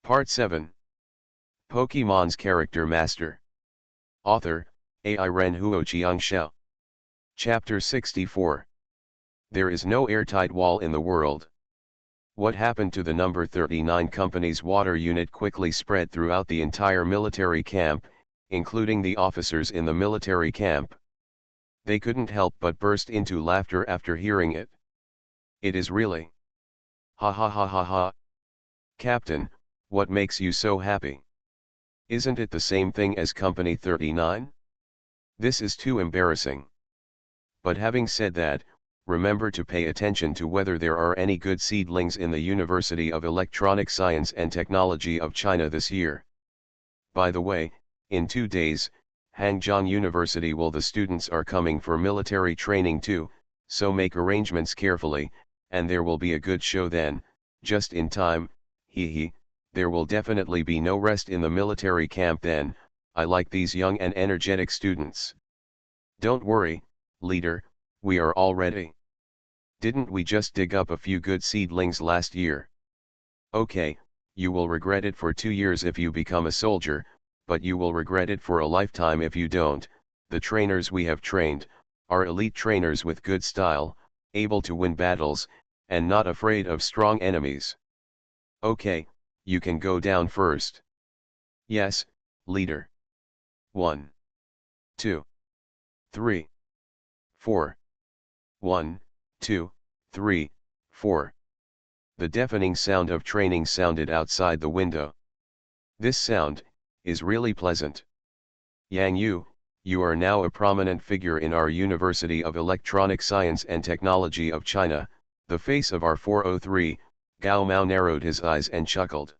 Part 7. Pokemon's Character Master. Author, Ai Ren Huoqiang Xiao. Chapter 64. There is no airtight wall in the world. What happened to the number 39 company's water unit quickly spread throughout the entire military camp, including the officers in the military camp. They couldn't help but burst into laughter after hearing it. It is really. Ha ha ha ha ha. Captain, what makes you so happy? Isn't it the same thing as Company 39? This is too embarrassing. But having said that, remember to pay attention to whether there are any good seedlings in the University of Electronic Science and Technology of China this year. By the way, in 2 days, Hangzhou University the students are coming for military training too, so make arrangements carefully, and there will be a good show then, just in time, hee hee. There will definitely be no rest in the military camp then. I like these young and energetic students. Don't worry, leader, we are all ready. Didn't we just dig up a few good seedlings last year? Okay, you will regret it for 2 years if you become a soldier, but you will regret it for a lifetime if you don't. The trainers we have trained are elite trainers with good style, able to win battles, and not afraid of strong enemies. Okay, you can go down first. Yes, leader. 1, 2, 3, 4. 1, 2, 3, 4. The deafening sound of training sounded outside the window. This sound is really pleasant. Yang Yu, you are now a prominent figure in our University of Electronic Science and Technology of China. The face of our 403, Gao Mao narrowed his eyes and chuckled.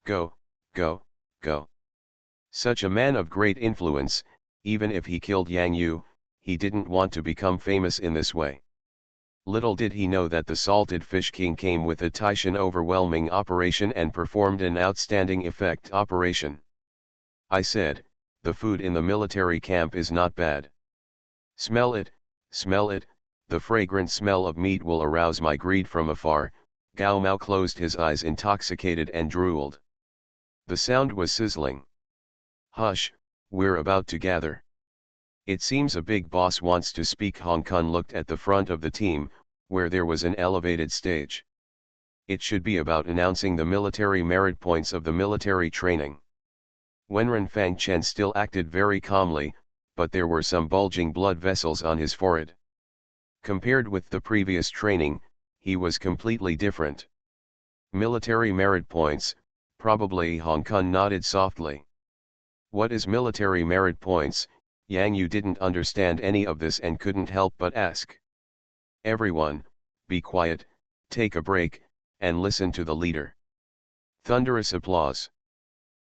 Go, go, go. Such a man of great influence, even if he killed Yang Yu, he didn't want to become famous in this way. Little did he know that the Salted Fish King came with a Taishan overwhelming operation and performed an outstanding effect operation. I said, the food in the military camp is not bad. Smell it, the fragrant smell of meat will arouse my greed from afar. Gao Mao closed his eyes intoxicated and drooled. The sound was sizzling. Hush, we're about to gather. It seems a big boss wants to speak. Hong Kong looked at the front of the team, where there was an elevated stage. It should be about announcing the military merit points of the military training. Wenren Fangchen still acted very calmly, but there were some bulging blood vessels on his forehead. Compared with the previous training, he was completely different. Military merit points, probably. Hong Kong nodded softly. What is military merit points? Yang Yu didn't understand any of this and couldn't help but ask. Everyone, be quiet, take a break, and listen to the leader. Thunderous applause.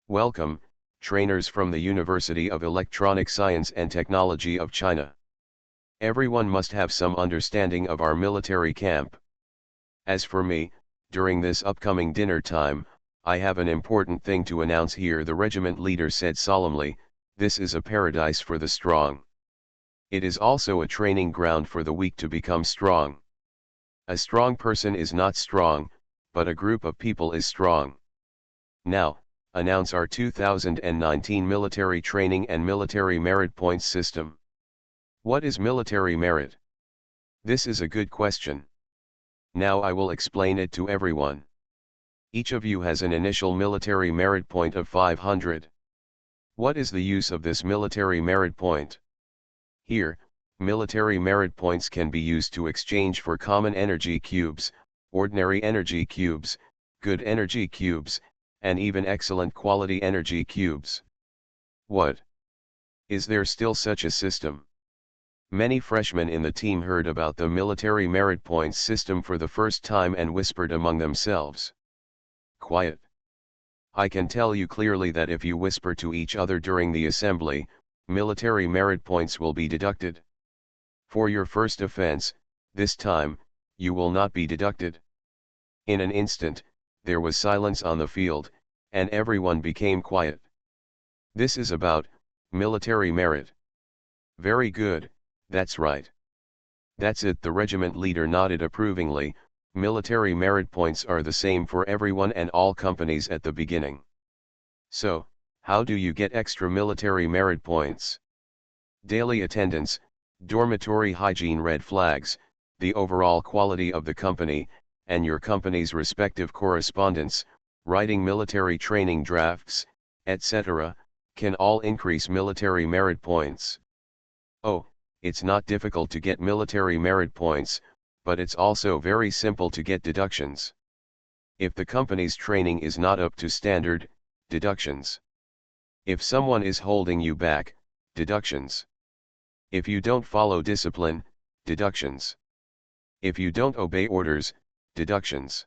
Welcome, trainers from the University of Electronic Science and Technology of China. Everyone must have some understanding of our military camp. As for me, during this upcoming dinner time, I have an important thing to announce here. The regiment leader said solemnly. This is a paradise for the strong. It is also a training ground for the weak to become strong. A strong person is not strong, but a group of people is strong. Now, announce our 2019 military training and military merit points system. What is military merit? This is a good question. Now I will explain it to everyone. Each of you has an initial military merit point of 500. What is the use of this military merit point? Here, military merit points can be used to exchange for common energy cubes, ordinary energy cubes, good energy cubes, and even excellent quality energy cubes. What? Is there still such a system? Many freshmen in the team heard about the military merit points system for the first time and whispered among themselves. Quiet. I can tell you clearly that if you whisper to each other during the assembly, military merit points will be deducted. For your first offense, this time, you will not be deducted. In an instant, there was silence on the field, and everyone became quiet. This is about military merit. Very good, that's right. That's it. The regiment leader nodded approvingly. Military merit points are the same for everyone and all companies at the beginning. So, how do you get extra military merit points? Daily attendance, dormitory hygiene, red flags, the overall quality of the company, and your company's respective correspondence, writing military training drafts, etc., can all increase military merit points. Oh, it's not difficult to get military merit points, but it's also very simple to get deductions. If the company's training is not up to standard, deductions. If someone is holding you back, deductions. If you don't follow discipline, deductions. If you don't obey orders, deductions.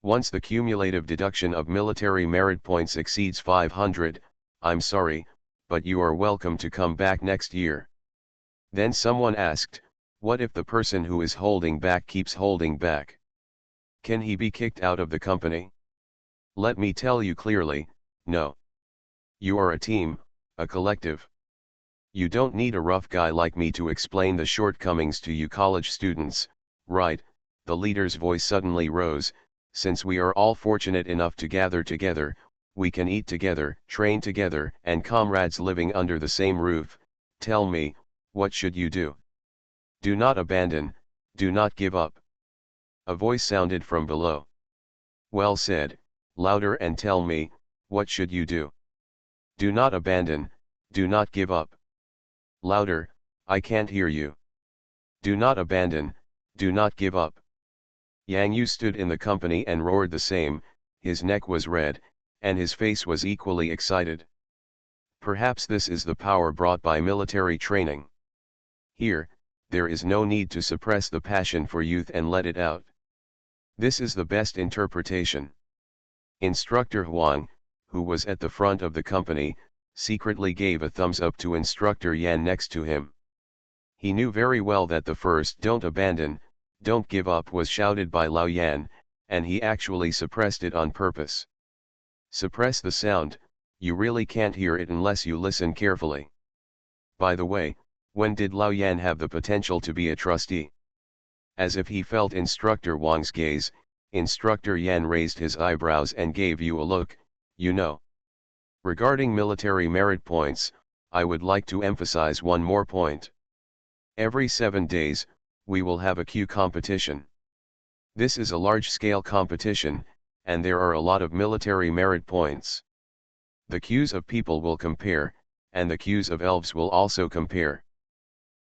Once the cumulative deduction of military merit points exceeds 500, I'm sorry, but you are welcome to come back next year. Then someone asked, what if the person who is holding back keeps holding back? Can he be kicked out of the company? Let me tell you clearly, no. You are a team, a collective. You don't need a rough guy like me to explain the shortcomings to you college students, right? The leader's voice suddenly rose. Since we are all fortunate enough to gather together, we can eat together, train together, and comrades living under the same roof. Tell me, what should you do? Do not abandon, do not give up. A voice sounded from below. Well said, louder and tell me, what should you do? Do not abandon, do not give up. Louder, I can't hear you. Do not abandon, do not give up. Yang Yu stood in the company and roared the same. His neck was red, and his face was equally excited. Perhaps this is the power brought by military training. Here, there is no need to suppress the passion for youth and let it out. This is the best interpretation. Instructor Huang, who was at the front of the company, secretly gave a thumbs up to Instructor Yan next to him. He knew very well that the first "don't abandon, don't give up" was shouted by Lao Yan, and he actually suppressed it on purpose. Suppress the sound, you really can't hear it unless you listen carefully. By the way, when did Lao Yan have the potential to be a trustee? As if he felt Instructor Wang's gaze, Instructor Yan raised his eyebrows and gave you a look, you know. Regarding military merit points, I would like to emphasize one more point. Every 7 days, we will have a Q competition. This is a large-scale competition, and there are a lot of military merit points. The Qs of people will compare, and the Qs of elves will also compare.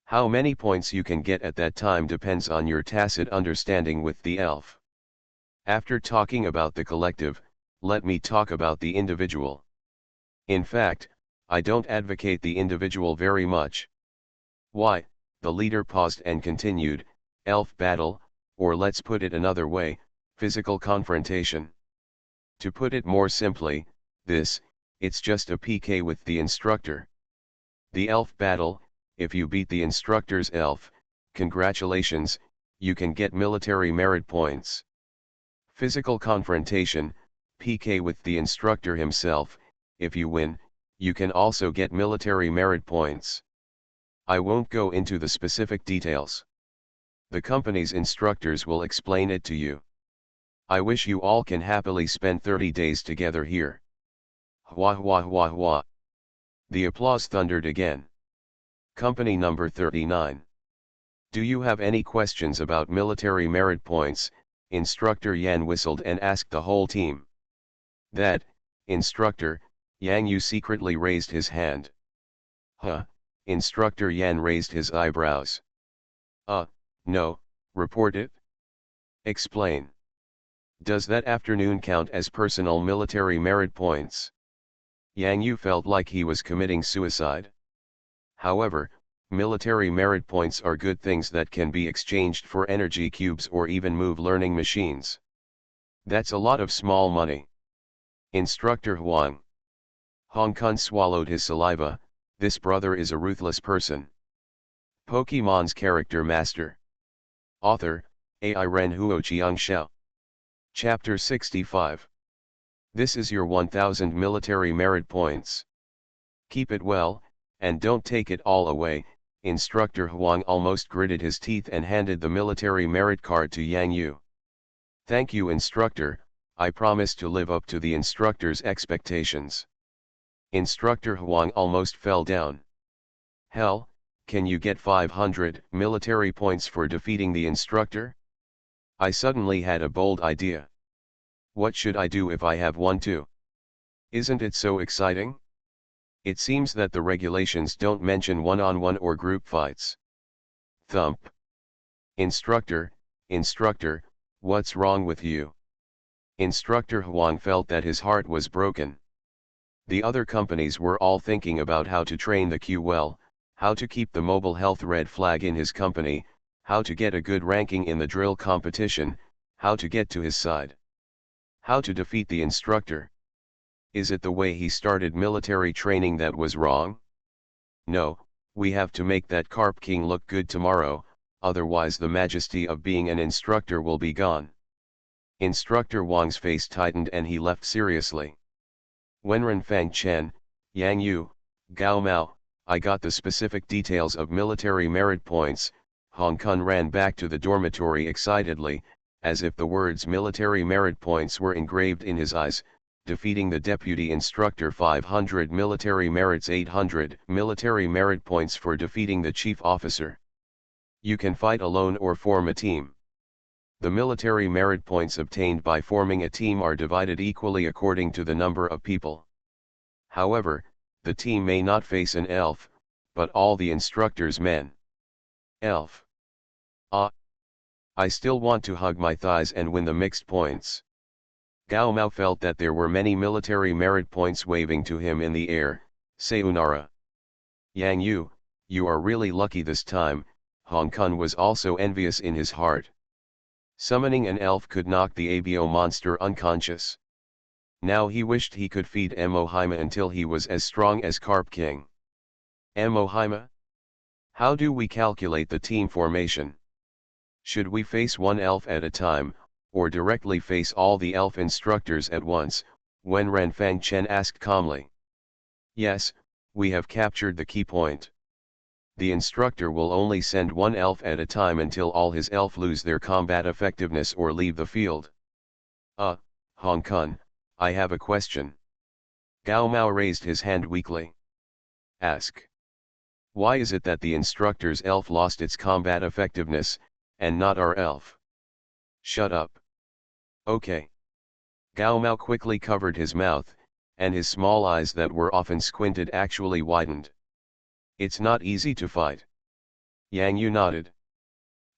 How many points you can get at that time depends on your tacit understanding with the elf. After talking about the collective, let me talk about the individual. In fact, I don't advocate the individual very much. Why? The leader paused and continued, elf battle, or let's put it another way, physical confrontation. To put it more simply, it's just a PK with the instructor. The elf battle, if you beat the instructor's elf, congratulations, you can get military merit points. Physical confrontation, PK with the instructor himself, if you win, you can also get military merit points. I won't go into the specific details. The company's instructors will explain it to you. I wish you all can happily spend 30 days together here. Hua hua hua hua. The applause thundered again. Company number 39. Do you have any questions about military merit points? Instructor Yan whistled and asked the whole team. That, Instructor, Yang Yu secretly raised his hand. Huh, Instructor Yan raised his eyebrows. No, report it. Explain. Does that afternoon count as personal military merit points? Yang Yu felt like he was committing suicide. However, military merit points are good things that can be exchanged for energy cubes or even move learning machines. That's a lot of small money. Instructor Huang. Hong Kun swallowed his saliva. This brother is a ruthless person. Pokemon's Character Master. Author, AI Ren Huo Chiang Xiao. Chapter 65. This is your 1000 military merit points. Keep it well, and don't take it all away. Instructor Huang almost gritted his teeth and handed the military merit card to Yang Yu. Thank you, instructor, I promise to live up to the instructor's expectations. Instructor Huang almost fell down. Hell, can you get 500 military points for defeating the instructor? I suddenly had a bold idea. What should I do if I have one too? Isn't it so exciting? It seems that the regulations don't mention one-on-one or group fights. Thump. Instructor, what's wrong with you? Instructor Huang felt that his heart was broken. The other companies were all thinking about how to train the Q well, how to keep the mobile health red flag in his company, how to get a good ranking in the drill competition, how to get to his side. How to defeat the instructor. Is it the way he started military training that was wrong? No, we have to make that Carp King look good tomorrow, otherwise the majesty of being an instructor will be gone. Instructor Wang's face tightened and he left seriously. Wenren Fang Chen, Yang Yu, Gao Mao, I got the specific details of military merit points. Hong Kong ran back to the dormitory excitedly, as if the words military merit points were engraved in his eyes. Defeating the deputy instructor 500 military merits 800 military merit points for defeating the chief officer. You can fight alone or form a team. The military merit points obtained by forming a team are divided equally according to the number of people. However, the team may not face an elf, but all the instructor's men. Elf. Ah. I still want to hug my thighs and win the mixed points. Gao Mao felt that there were many military merit points waving to him in the air. Sayonara. Yang Yu, you are really lucky this time. Hong Kong was also envious in his heart. Summoning an elf could knock the ABO monster unconscious. Now he wished he could feed Mohaima until he was as strong as Carp King. Mohaima? How do we calculate the team formation? Should we face one elf at a time, or directly face all the elf instructors at once? Wenren Fang Chen asked calmly. Yes, we have captured the key point. The instructor will only send one elf at a time until all his elf lose their combat effectiveness or leave the field. Hong Kong, I have a question. Gao Mao raised his hand weakly. Ask. Why is it that the instructor's elf lost its combat effectiveness, and not our elf? Shut up. Okay. Gao Mao quickly covered his mouth, and his small eyes that were often squinted actually widened. It's not easy to fight. Yang Yu nodded.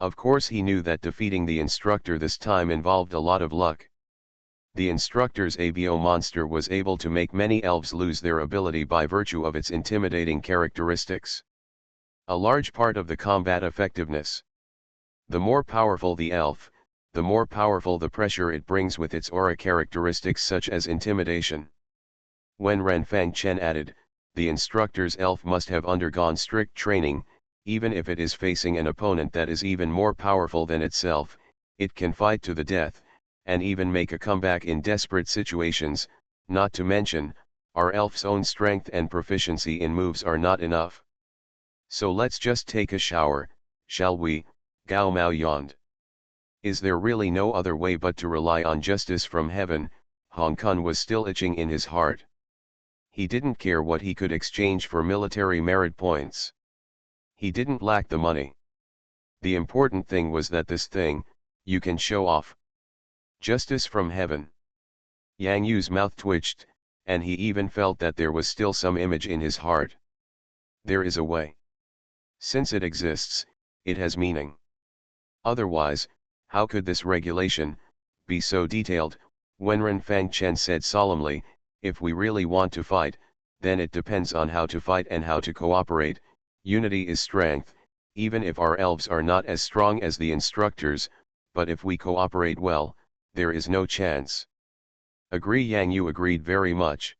Of course he knew that defeating the instructor this time involved a lot of luck. The instructor's ABO monster was able to make many elves lose their ability by virtue of its intimidating characteristics. A large part of the combat effectiveness. The more powerful the elf, the more powerful the pressure it brings with its aura characteristics such as intimidation. Wenren Fang Chen added, the instructor's elf must have undergone strict training. Even if it is facing an opponent that is even more powerful than itself, it can fight to the death, and even make a comeback in desperate situations. Not to mention, our elf's own strength and proficiency in moves are not enough. So let's just take a shower, shall we? Gao Mao yawned. Is there really no other way but to rely on justice from heaven? Hong Kong was still itching in his heart. He didn't care what he could exchange for military merit points. He didn't lack the money. The important thing was that this thing, you can show off. Justice from heaven. Yang Yu's mouth twitched, and he even felt that there was still some image in his heart. There is a way. Since it exists, it has meaning. Otherwise, how could this regulation be so detailed? Wenren Fang Chen said solemnly, if we really want to fight, then it depends on how to fight and how to cooperate. Unity is strength, even if our elves are not as strong as the instructors, but if we cooperate well, there is no chance. Agree. Yang Yu agreed very much.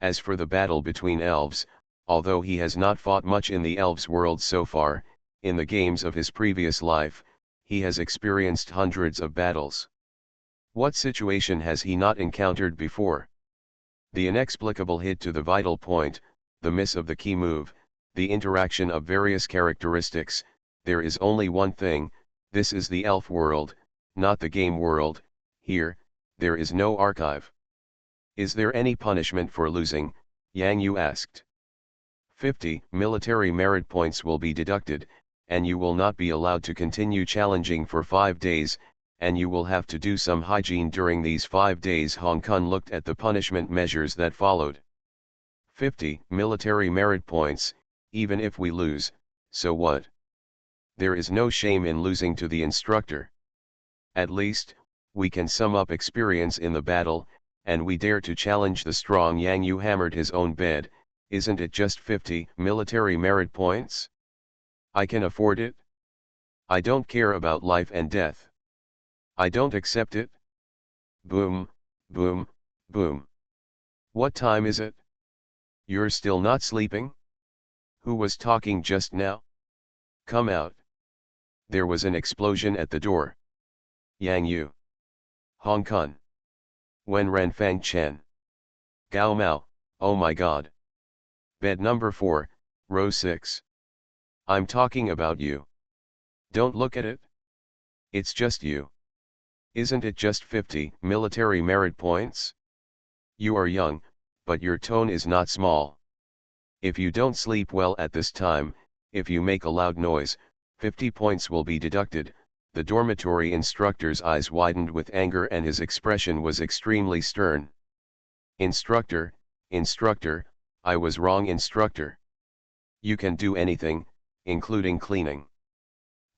As for the battle between elves, although he has not fought much in the elves' world so far, in the games of his previous life, he has experienced hundreds of battles. What situation has he not encountered before? The inexplicable hit to the vital point, the miss of the key move, the interaction of various characteristics. There is only one thing, this is the elf world, not the game world. Here, there is no archive. Is there any punishment for losing? Yang Yu asked. 50 military merit points will be deducted, and you will not be allowed to continue challenging for 5 days, and you will have to do some hygiene during these 5 days. Hong Kong looked at the punishment measures that followed. 50 military merit points, even if we lose, so what? There is no shame in losing to the instructor. At least, we can sum up experience in the battle, and we dare to challenge the strong. Yang Yu hammered his own bed. Isn't it just 50 military merit points? I can afford it. I don't care about life and death. I don't accept it. Boom, boom, boom. What time is it? You're still not sleeping? Who was talking just now? Come out. There was an explosion at the door. Yang Yu. Hong Kong. Wen Renfang Chen. Gao Mao, oh my god. Bed number 4, row 6. I'm talking about you. Don't look at it. It's just you. Isn't it just 50 military merit points? You are young, but your tone is not small. If you don't sleep well at this time, if you make a loud noise, 50 points will be deducted. The dormitory instructor's eyes widened with anger and his expression was extremely stern. Instructor, instructor, I was wrong, instructor. You can do anything, including cleaning.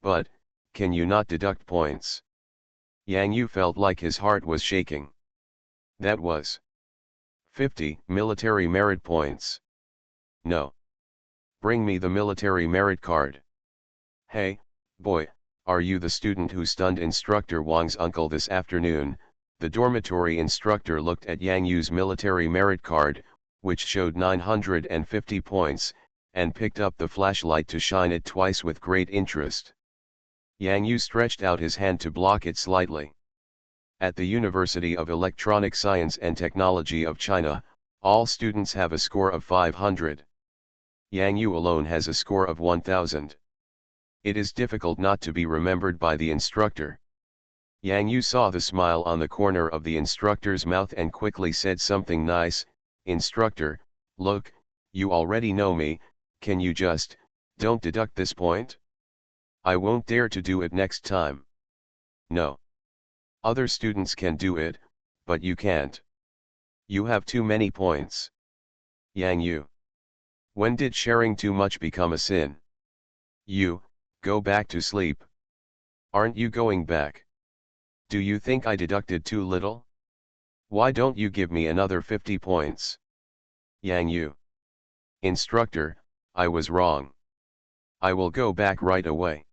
But, can you not deduct points? Yang Yu felt like his heart was shaking. That was 50 military merit points. No. Bring me the military merit card. Hey, boy, are you the student who stunned instructor Wang's uncle this afternoon? The dormitory instructor looked at Yang Yu's military merit card, which showed 950 points, and picked up the flashlight to shine it twice with great interest. Yang Yu stretched out his hand to block it slightly. At the University of Electronic Science and Technology of China, all students have a score of 500. Yang Yu alone has a score of 1000. It is difficult not to be remembered by the instructor. Yang Yu saw the smile on the corner of the instructor's mouth and quickly said something nice. Instructor, look, you already know me, can you just, don't deduct this point? I won't dare to do it next time. No. Other students can do it, but you can't. You have too many points. Yang Yu. When did sharing too much become a sin? You, go back to sleep. Aren't you going back? Do you think I deducted too little? Why don't you give me another 50 points? Yang Yu. Instructor, I was wrong. I will go back right away.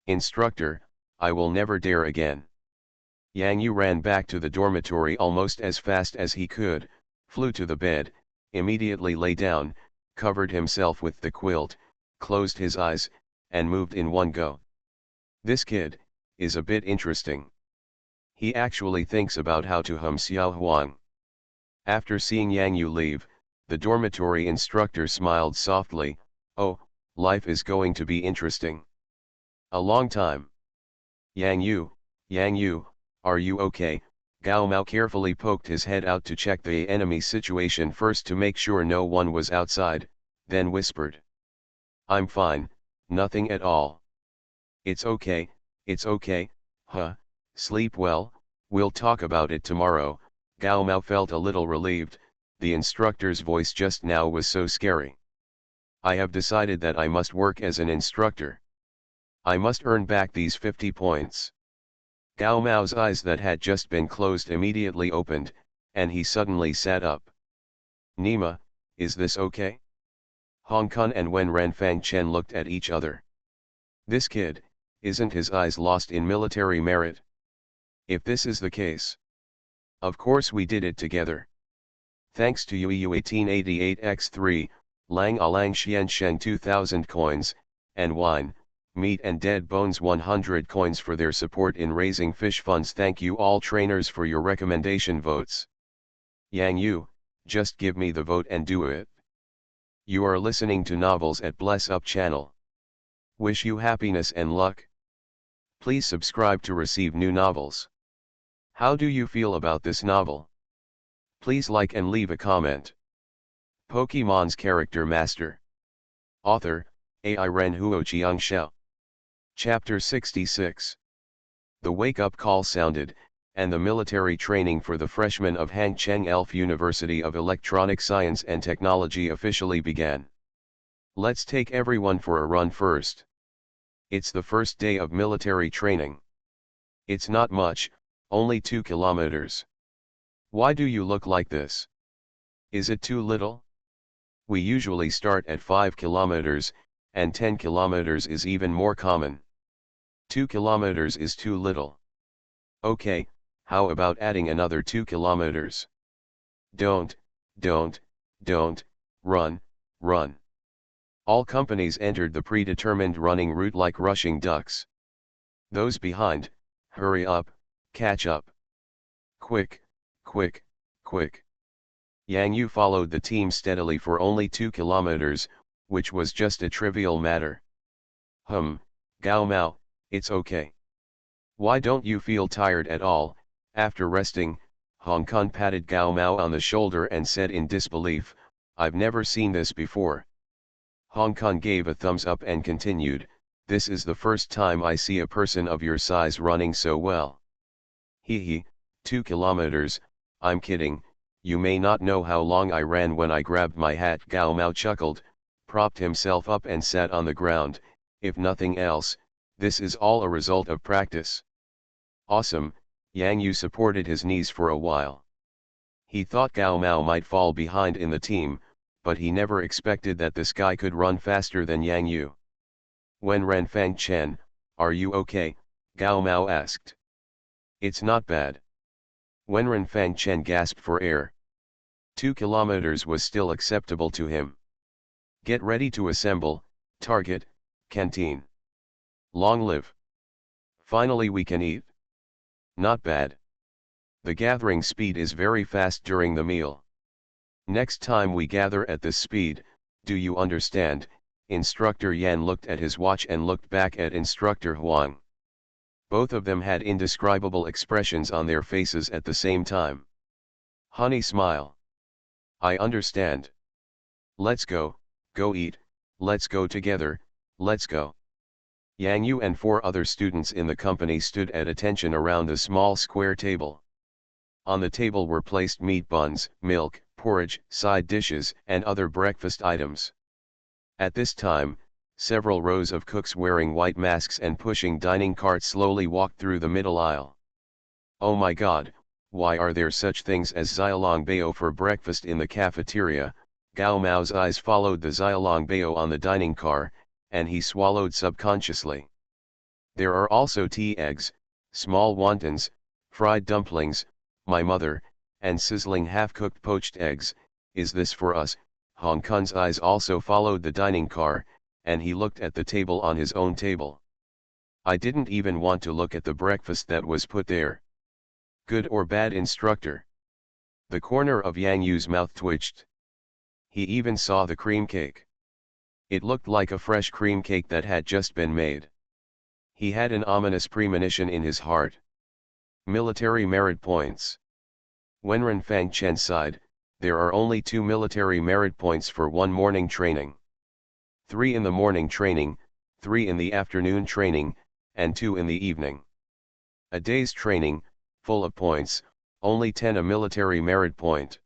Instructor, I will never dare again. Yang Yu ran back to the dormitory almost as fast as he could, flew to the bed, immediately lay down, covered himself with the quilt, closed his eyes, and moved in one go. This kid is a bit interesting. He actually thinks about how to hum Xiao Huang. After seeing Yang Yu leave, the dormitory instructor smiled softly. Oh, life is going to be interesting. A long time. Yang Yu, are you okay? Gao Mao carefully poked his head out to check the enemy situation first to make sure no one was outside, then whispered. I'm fine, nothing at all. It's okay, huh, sleep well, we'll talk about it tomorrow. Gao Mao felt a little relieved, the instructor's voice just now was so scary. I have decided that I must work as an instructor. I must earn back these 50 points. Gao Mao's eyes that had just been closed immediately opened, and he suddenly sat up. Nima, is this okay? Hong Kong and Wen Renfang Chen looked at each other. This kid, isn't his eyes lost in military merit? If this is the case. Of course we did it together. Thanks to Yu 1888x3, Lang Alang Xian Sheng 2000 coins, and Wine, Meat and Dead Bones 100 coins for their support in raising fish funds. Thank you all trainers for your recommendation votes. Yang Yu, just give me the vote and do it. You are listening to Novels at Bless Up channel. Wish you happiness and luck. Please subscribe to receive new novels. How do you feel about this novel? Please like and leave a comment. Pokemon's Character Master. Author, Ai Ren Huoqiang Xiao. Chapter 66. The wake-up call sounded, and the military training for the freshmen of Hangcheng Elf University of Electronic Science and Technology officially began. Let's take everyone for a run first. It's the first day of military training. It's not much, only 2 kilometers. Why do you look like this? Is it too little? We usually start at 5 kilometers, and 10 kilometers is even more common. 2 kilometers is too little. Okay, how about adding another 2 kilometers? Don't, run, run. All companies entered the predetermined running route like rushing ducks. Those behind, hurry up, catch up. Quick, quick, quick. Yang Yu followed the team steadily for only 2 kilometers, which was just a trivial matter. Gao Mao, it's okay. Why don't you feel tired at all? After resting, Hong Kong patted Gao Mao on the shoulder and said in disbelief, I've never seen this before. Hong Kong gave a thumbs up and continued, this is the first time I see a person of your size running so well. Hee, 2 kilometers, I'm kidding, you may not know how long I ran when I grabbed my hat. Gao Mao chuckled, propped himself up and sat on the ground, if nothing else, this is all a result of practice. Awesome, Yang Yu supported his knees for a while. He thought Gao Mao might fall behind in the team, but he never expected that this guy could run faster than Yang Yu. When Ren Fang Chen, are you okay? Gao Mao asked. It's not bad. When Ren Fang Chen gasped for air. 2 kilometers was still acceptable to him. Get ready to assemble, target, canteen. Long live. Finally we can eat. Not bad. The gathering speed is very fast during the meal. Next time we gather at this speed, do you understand? Instructor Yan looked at his watch and looked back at Instructor Huang. Both of them had indescribable expressions on their faces at the same time. Honey smile. I understand. Let's go eat, let's go together, let's go. Yang Yu and 4 other students in the company stood at attention around the small square table. On the table were placed meat buns, milk, porridge, side dishes, and other breakfast items. At this time, several rows of cooks wearing white masks and pushing dining carts slowly walked through the middle aisle. Oh my God, why are there such things as xiaolongbao for breakfast in the cafeteria? Gao Mao's eyes followed the xiaolongbao on the dining car, and he swallowed subconsciously. There are also tea eggs, small wontons, fried dumplings, my mother, and sizzling half-cooked poached eggs. Is this for us? Hong Kong's eyes also followed the dining car, and he looked at the table on his own table. I didn't even want to look at the breakfast that was put there. Good or bad, instructor? The corner of Yang Yu's mouth twitched. He even saw the cream cake. It looked like a fresh cream cake that had just been made. He had an ominous premonition in his heart. Military merit points. When Ren Fang Chen sighed, there are only 2 military merit points for 1 morning training. 3 in the morning training, 3 in the afternoon training, and 2 in the evening. A day's training, full of points, only 10 a military merit point.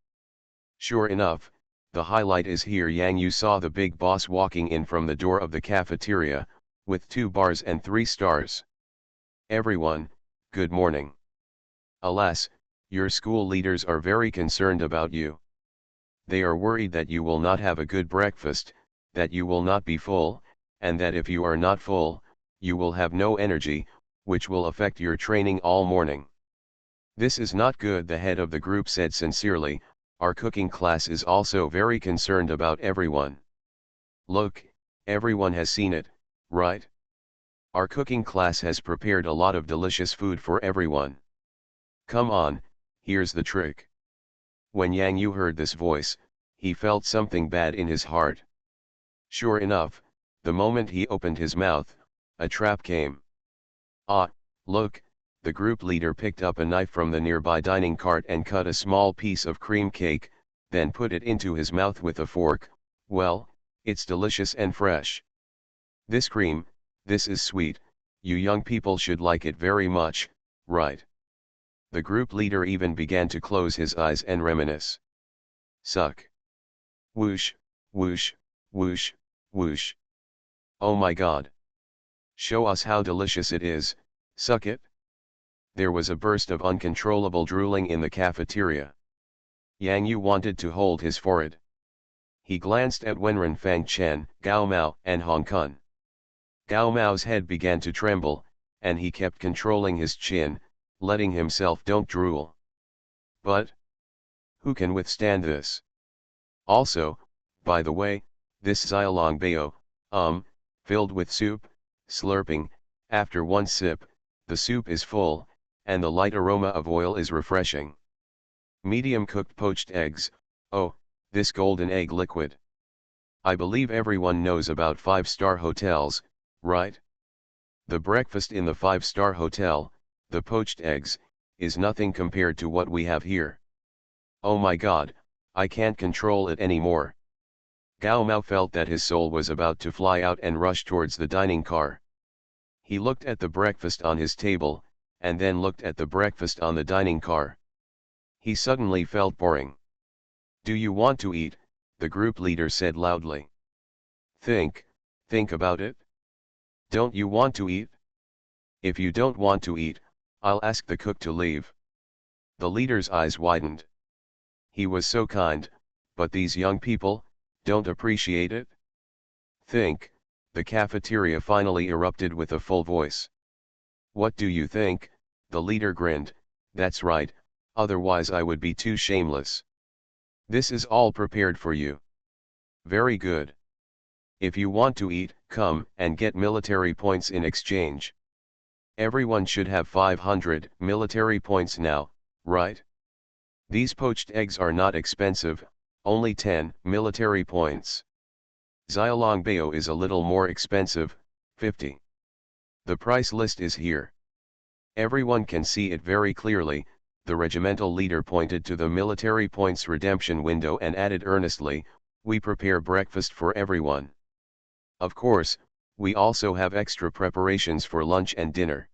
Sure enough, the highlight is here. Yang Yu saw the big boss walking in from the door of the cafeteria, with 2 bars and 3 stars. Everyone, good morning. Alas, your school leaders are very concerned about you. They are worried that you will not have a good breakfast, that you will not be full, and that if you are not full, you will have no energy, which will affect your training all morning. This is not good, the head of the group said sincerely. Our cooking class is also very concerned about everyone. Look, everyone has seen it, right? Our cooking class has prepared a lot of delicious food for everyone. Come on, here's the trick. When Yang Yu heard this voice, he felt something bad in his heart. Sure enough, the moment he opened his mouth, a trap came. Ah, look, the group leader picked up a knife from the nearby dining cart and cut a small piece of cream cake, then put it into his mouth with a fork. Well, it's delicious and fresh. This cream, this is sweet, you young people should like it very much, right? The group leader even began to close his eyes and reminisce. Suck. Whoosh, whoosh, whoosh, whoosh. Oh my God. Show us how delicious it is, suck it. There was a burst of uncontrollable drooling in the cafeteria. Yang Yu wanted to hold his forehead. He glanced at Wenren Fang Chen, Gao Mao, and Hong Kun. Gao Mao's head began to tremble, and he kept controlling his chin, letting himself don't drool. But who can withstand this? Also, by the way, this Xiaolong Bao, filled with soup, slurping, after one sip, the soup is full, and the light aroma of oil is refreshing. Medium cooked poached eggs, oh, this golden egg liquid. I believe everyone knows about 5-star hotels, right? The breakfast in the 5-star hotel, the poached eggs, is nothing compared to what we have here. Oh my God, I can't control it anymore. Gao Mao felt that his soul was about to fly out and rush towards the dining car. He looked at the breakfast on his table, and then looked at the breakfast on the dining car. He suddenly felt boring. Do you want to eat? The group leader said loudly. Think about it. Don't you want to eat? If you don't want to eat, I'll ask the cook to leave. The leader's eyes widened. He was so kind, but these young people don't appreciate it. Think, the cafeteria finally erupted with a full voice. What do you think? The leader grinned. That's right, otherwise I would be too shameless. This is all prepared for you. Very good. If you want to eat, come and get military points in exchange. Everyone should have 500 military points now, right? These poached eggs are not expensive, only 10 military points. Xiaolong Bao is a little more expensive, 50. The price list is here. Everyone can see it very clearly. The regimental leader pointed to the military points redemption window and added earnestly, we prepare breakfast for everyone. Of course, we also have extra preparations for lunch and dinner.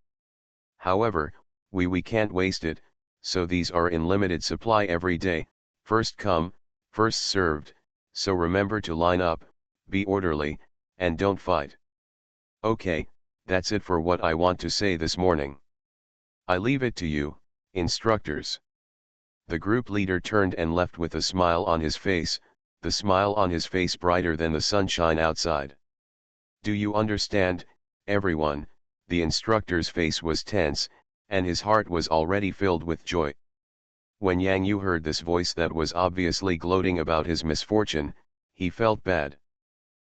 However, we can't waste it, so these are in limited supply every day, first come, first served, so remember to line up, be orderly, and don't fight. Okay, that's it for what I want to say this morning. I leave it to you, instructors. The group leader turned and left with a smile on his face, the smile on his face brighter than the sunshine outside. Do you understand, everyone? The instructor's face was tense, and his heart was already filled with joy. When Yang Yu heard this voice that was obviously gloating about his misfortune, he felt bad.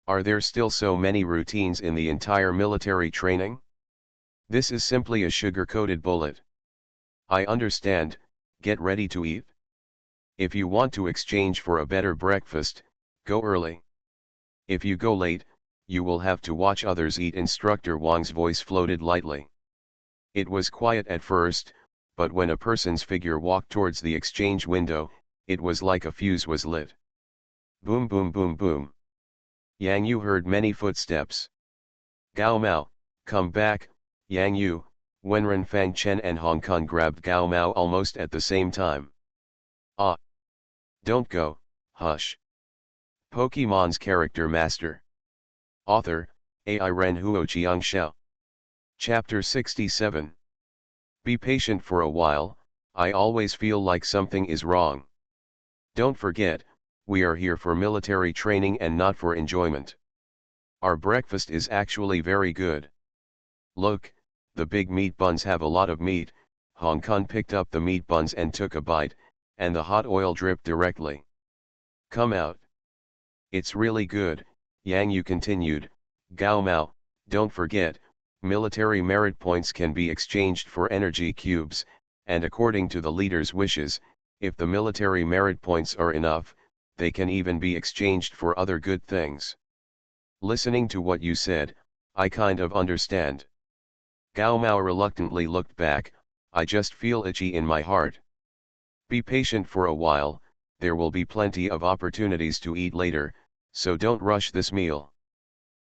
Are there still so many routines in the entire military training? This is simply a sugar-coated bullet. I understand, get ready to eat. If you want to exchange for a better breakfast, go early. If you go late, you will have to watch others eat. Instructor Wang's voice floated lightly. It was quiet at first, but when a person's figure walked towards the exchange window, it was like a fuse was lit. Boom boom boom boom. Yang Yu heard many footsteps. Gao Mao, come back, Yang Yu. Wenren Fang Chen and Hong Kong grabbed Gao Mao almost at the same time. Ah! Don't go, hush. Pokemon's Character Master. Author, AI Ren Huoqiang Xiao. Chapter 67. Be patient for a while, I always feel like something is wrong. Don't forget, we are here for military training and not for enjoyment. Our breakfast is actually very good. Look, the big meat buns have a lot of meat. Hong Kong picked up the meat buns and took a bite, and the hot oil dripped directly. Come out. It's really good, Yang Yu continued. Gao Mao, don't forget, military merit points can be exchanged for energy cubes, and according to the leader's wishes, if the military merit points are enough, they can even be exchanged for other good things. Listening to what you said, I kind of understand. Gao Mao reluctantly looked back. I just feel itchy in my heart. Be patient for a while, there will be plenty of opportunities to eat later, so don't rush this meal.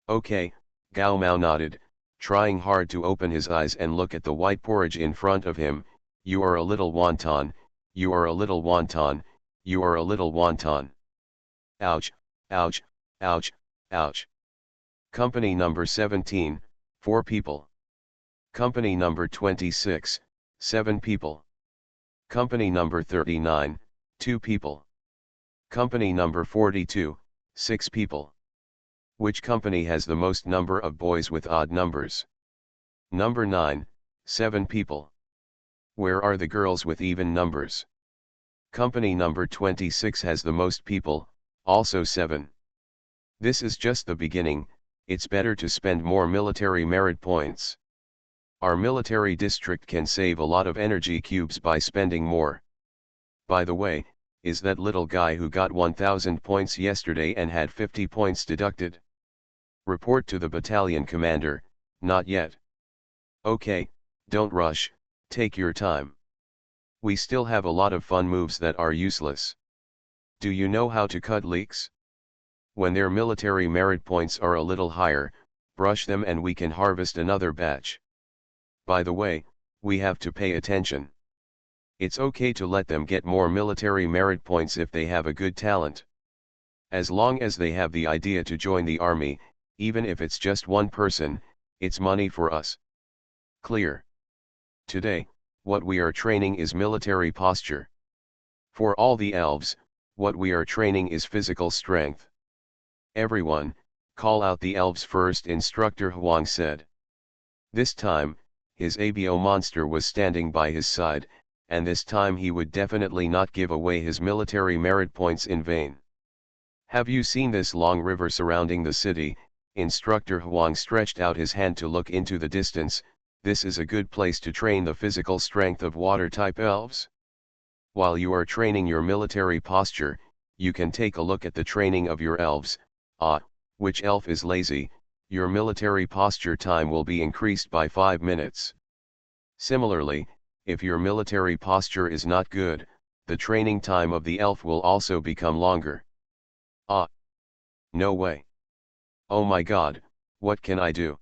Okay, Gao Mao nodded, trying hard to open his eyes and look at the white porridge in front of him. You are a little wonton, you are a little wonton, you are a little wonton. Ouch, ouch, ouch, ouch. Company number 17, 4 people. Company number 26, 7 people. Company number 39, 2 people. Company number 42, 6 people. Which company has the most number of boys with odd numbers? Number 9, 7 people. Where are the girls with even numbers? Company number 26 has the most people, also 7. This is just the beginning, it's better to spend more military merit points. Our military district can save a lot of energy cubes by spending more. By the way, is that little guy who got 1000 points yesterday and had 50 points deducted? Report to the battalion commander. Not yet. Okay, don't rush, take your time. We still have a lot of fun moves that are useless. Do you know how to cut leaks? When their military merit points are a little higher, brush them and we can harvest another batch. By the way, we have to pay attention. It's okay to let them get more military merit points if they have a good talent. As long as they have the idea to join the army, even if it's just one person, it's money for us. Clear. Today, what we are training is military posture. For all the elves, what we are training is physical strength. Everyone, call out the elves first, Instructor Huang said. This time, his ABO monster was standing by his side, and this time he would definitely not give away his military merit points in vain. Have you seen this long river surrounding the city? Instructor Huang stretched out his hand to look into the distance. This is a good place to train the physical strength of water-type elves. While you are training your military posture, you can take a look at the training of your elves. Which elf is lazy? Your military posture time will be increased by 5 minutes. Similarly, if your military posture is not good, the training time of the elf will also become longer. No way. Oh my god, what can I do?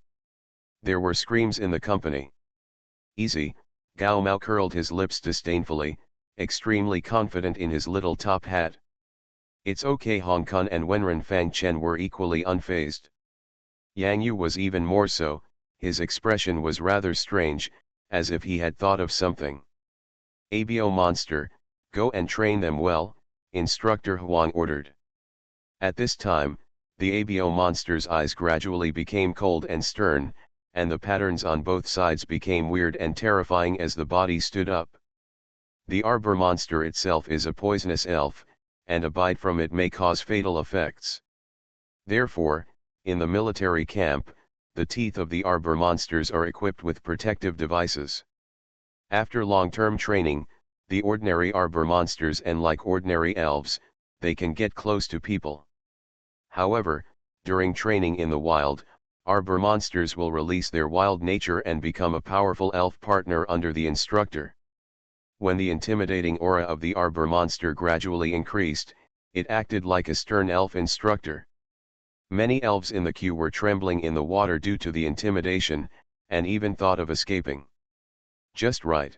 There were screams in the company. Easy, Gao Mao curled his lips disdainfully, extremely confident in his little top hat. It's okay. Hong Kong and Wenren Fang Chen were equally unfazed. Yang Yu was even more so, his expression was rather strange, as if he had thought of something. ABO monster, go and train them well, Instructor Huang ordered. At this time, the ABO monster's eyes gradually became cold and stern, and the patterns on both sides became weird and terrifying as the body stood up. The Arbor monster itself is a poisonous elf, and a bite from it may cause fatal effects. Therefore, in the military camp, the teeth of the Arbor monsters are equipped with protective devices. After long-term training, the ordinary Arbor monsters, and like ordinary elves, they can get close to people. However, during training in the wild, Arbor monsters will release their wild nature and become a powerful elf partner under the instructor. When the intimidating aura of the Arbor monster gradually increased, it acted like a stern elf instructor. Many elves in the queue were trembling in the water due to the intimidation, and even thought of escaping. Just right.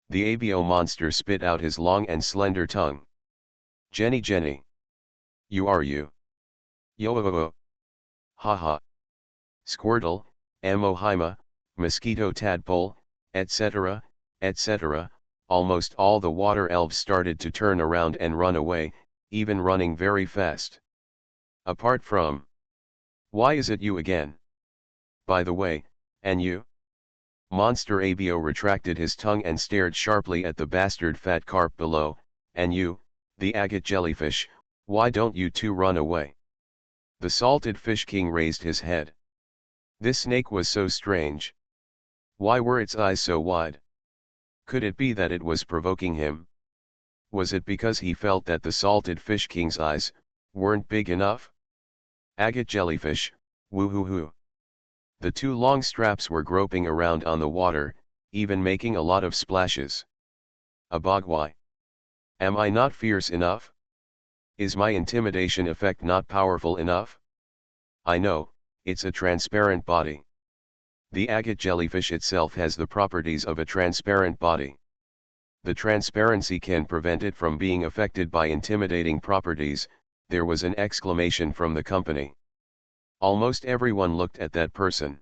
The ABO monster spit out his long and slender tongue. Jenny. You are you. Yo. Ha. Squirtle, Amohyma, mosquito tadpole, etc., etc., almost all the water elves started to turn around and run away, even running very fast. Apart from... Why is it you again? By the way, and you? Monster ABO retracted his tongue and stared sharply at the bastard fat carp below. And you, the agate jellyfish, why don't you two run away? The salted fish king raised his head. This snake was so strange. Why were its eyes so wide? Could it be that it was provoking him? Was it because he felt that the salted fish king's eyes weren't big enough? Agate jellyfish, woo-hoo-hoo. The two long straps were groping around on the water, even making a lot of splashes. Abogwai. Am I not fierce enough? Is my intimidation effect not powerful enough? I know, it's a transparent body. The agate jellyfish itself has the properties of a transparent body. The transparency can prevent it from being affected by intimidating properties. There was an exclamation from the company. Almost everyone looked at that person.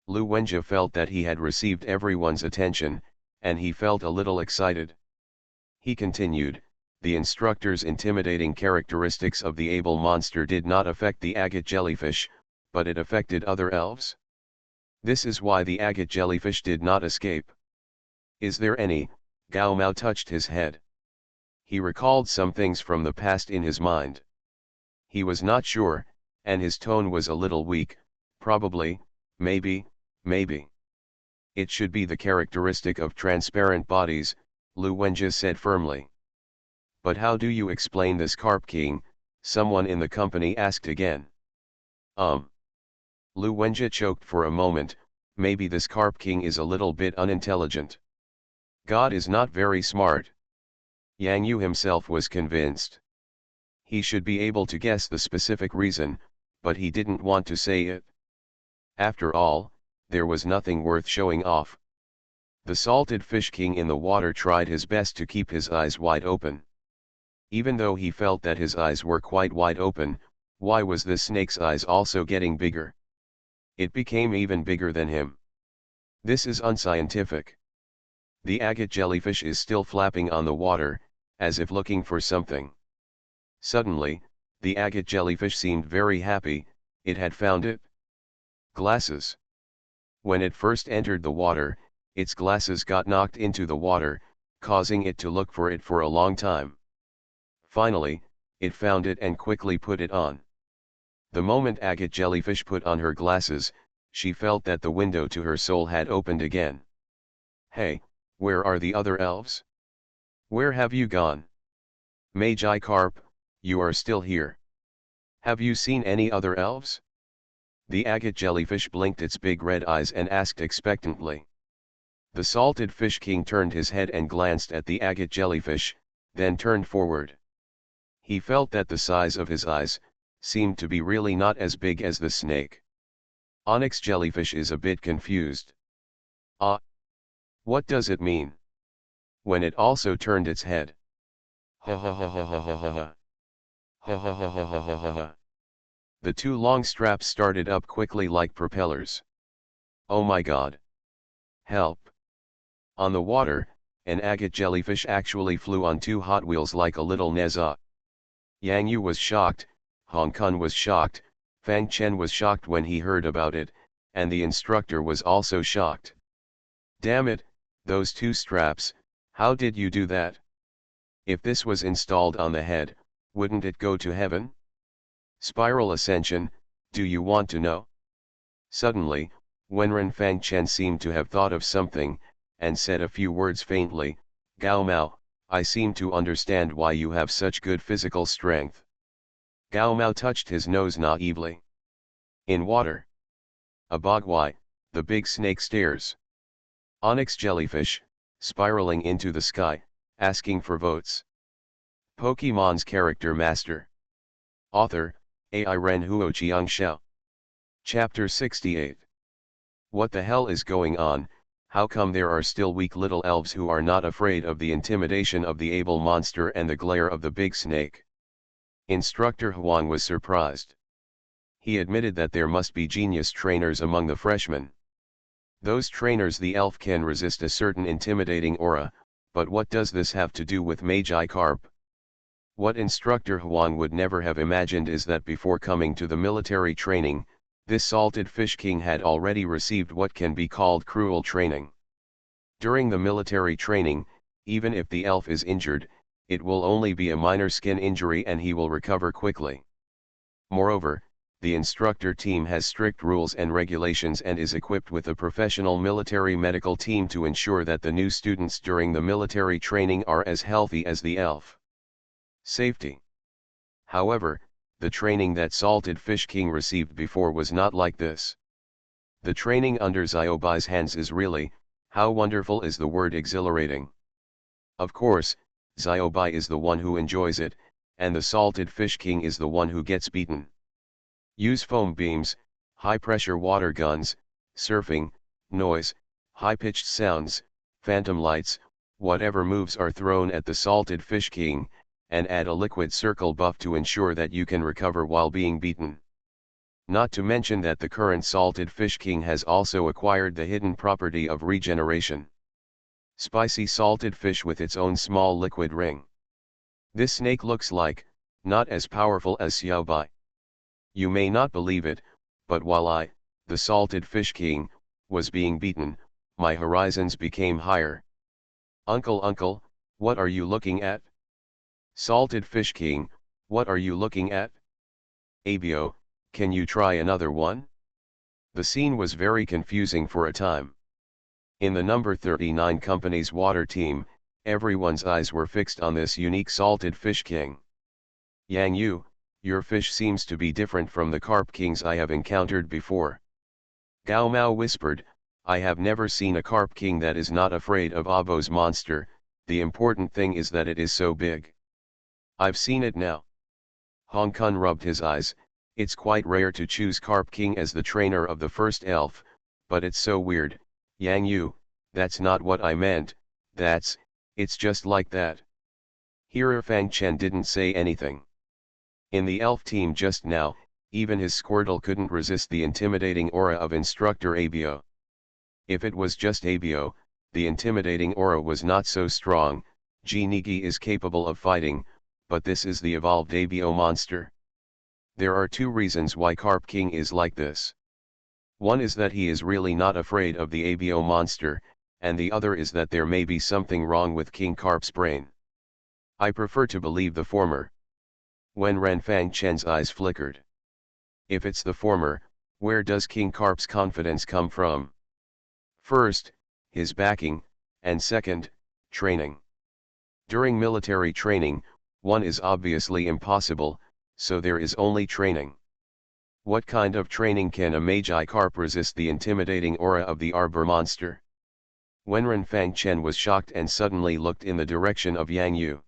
Lu Wenjie felt that he had received everyone's attention, and he felt a little excited. He continued, the instructor's intimidating characteristics of the able monster did not affect the agate jellyfish, but it affected other elves. This is why the agate jellyfish did not escape. Is there any? Gao Mao touched his head. He recalled some things from the past in his mind. He was not sure, and his tone was a little weak. Probably, maybe. It should be the characteristic of transparent bodies, Lu Wenjie said firmly. But how do you explain this, Carp King? Someone in the company asked again. Lu Wenjie choked for a moment. Maybe this Carp King is a little bit unintelligent. God is not very smart. Yang Yu himself was convinced. He should be able to guess the specific reason, but he didn't want to say it. After all, there was nothing worth showing off. The salted fish king in the water tried his best to keep his eyes wide open. Even though he felt that his eyes were quite wide open, why was the snake's eyes also getting bigger? It became even bigger than him. This is unscientific. The agate jellyfish is still flapping on the water, as if looking for something. Suddenly, the agate jellyfish seemed very happy. It had found it. Glasses. When it first entered the water, its glasses got knocked into the water, causing it to look for it for a long time. Finally, it found it and quickly put it on. The moment agate jellyfish put on her glasses, she felt that the window to her soul had opened again. Hey, where are the other elves? Where have you gone? Magi Carp, you are still here. Have you seen any other elves? The agate jellyfish blinked its big red eyes and asked expectantly. The salted fish king turned his head and glanced at the agate jellyfish, then turned forward. He felt that the size of his eyes seemed to be really not as big as the snake. Onyx jellyfish is a bit confused. Ah! What does it mean? When it also turned its head. Ha ha ha ha ha ha ha ha. Ha ha ha ha ha ha ha ha. The two long straps started up quickly like propellers. Oh my god. Help. On the water, an agate jellyfish actually flew on two Hot Wheels like a little Neza. Yang Yu was shocked, Hong Kong was shocked, Fang Chen was shocked when he heard about it, and the instructor was also shocked. Damn it, those two straps, how did you do that? If this was installed on the head, wouldn't it go to heaven? Spiral ascension, do you want to know? Suddenly, Wenren Fang Chen seemed to have thought of something, and said a few words faintly. Gao Mao, I seem to understand why you have such good physical strength. Gao Mao touched his nose naively. In water. Abogwai, the big snake stares. Onyx jellyfish, spiraling into the sky, asking for votes. Pokemon's character master. Author, AI Ren Huo Qiangxiao. Chapter 68. What the hell is going on? How come there are still weak little elves who are not afraid of the intimidation of the able monster and the glare of the big snake? Instructor Huang was surprised. He admitted that there must be genius trainers among the freshmen. Those trainers the elf can resist a certain intimidating aura, but what does this have to do with Magi Carp? What Instructor Huang would never have imagined is that before coming to the military training, this salted fish king had already received what can be called cruel training. During the military training, even if the elf is injured, it will only be a minor skin injury and he will recover quickly. Moreover, the instructor team has strict rules and regulations and is equipped with a professional military medical team to ensure that the new students during the military training are as healthy as the elf. Safety. However, the training that Salted Fish King received before was not like this. The training under Xiaobi's hands is really, how wonderful is the word exhilarating. Of course, Xiaobi is the one who enjoys it, and the Salted Fish King is the one who gets beaten. Use foam beams, high-pressure water guns, surfing, noise, high-pitched sounds, phantom lights, whatever moves are thrown at the Salted Fish King, and add a liquid circle buff to ensure that you can recover while being beaten. Not to mention that the current Salted Fish King has also acquired the hidden property of regeneration. Spicy salted fish with its own small liquid ring. This snake looks like, not as powerful as Xiaobai. You may not believe it, but while I, the Salted Fish King, was being beaten, my horizons became higher. Uncle, what are you looking at? Salted Fish King, what are you looking at? Abio, can you try another one? The scene was very confusing for a time. In the number 39 company's water team, everyone's eyes were fixed on this unique Salted Fish King. Yang Yu, your fish seems to be different from the Carp Kings I have encountered before. Gao Mao whispered, I have never seen a Carp King that is not afraid of Abo's monster, the important thing is that it is so big. I've seen it now. Hong Kun rubbed his eyes. It's quite rare to choose Carp King as the trainer of the first elf, but it's so weird, Yang Yu, that's not what I meant, it's just like that. Here Fang Chen didn't say anything. In the elf team just now, even his Squirtle couldn't resist the intimidating aura of Instructor Abio. If it was just Abio, the intimidating aura was not so strong. Jinigi is capable of fighting, but this is the evolved Abio monster. There are two reasons why Carp King is like this. One is that he is really not afraid of the Abio monster, and the other is that there may be something wrong with King Carp's brain. I prefer to believe the former. When Ren Fang Chen's eyes flickered. If it's the former, where does King Carp's confidence come from? First, his backing, and second, training. During military training, one is obviously impossible, so there is only training. What kind of training can a Magi Carp resist the intimidating aura of the Arbor monster? Wenren Fang Chen was shocked and suddenly looked in the direction of Yang Yu.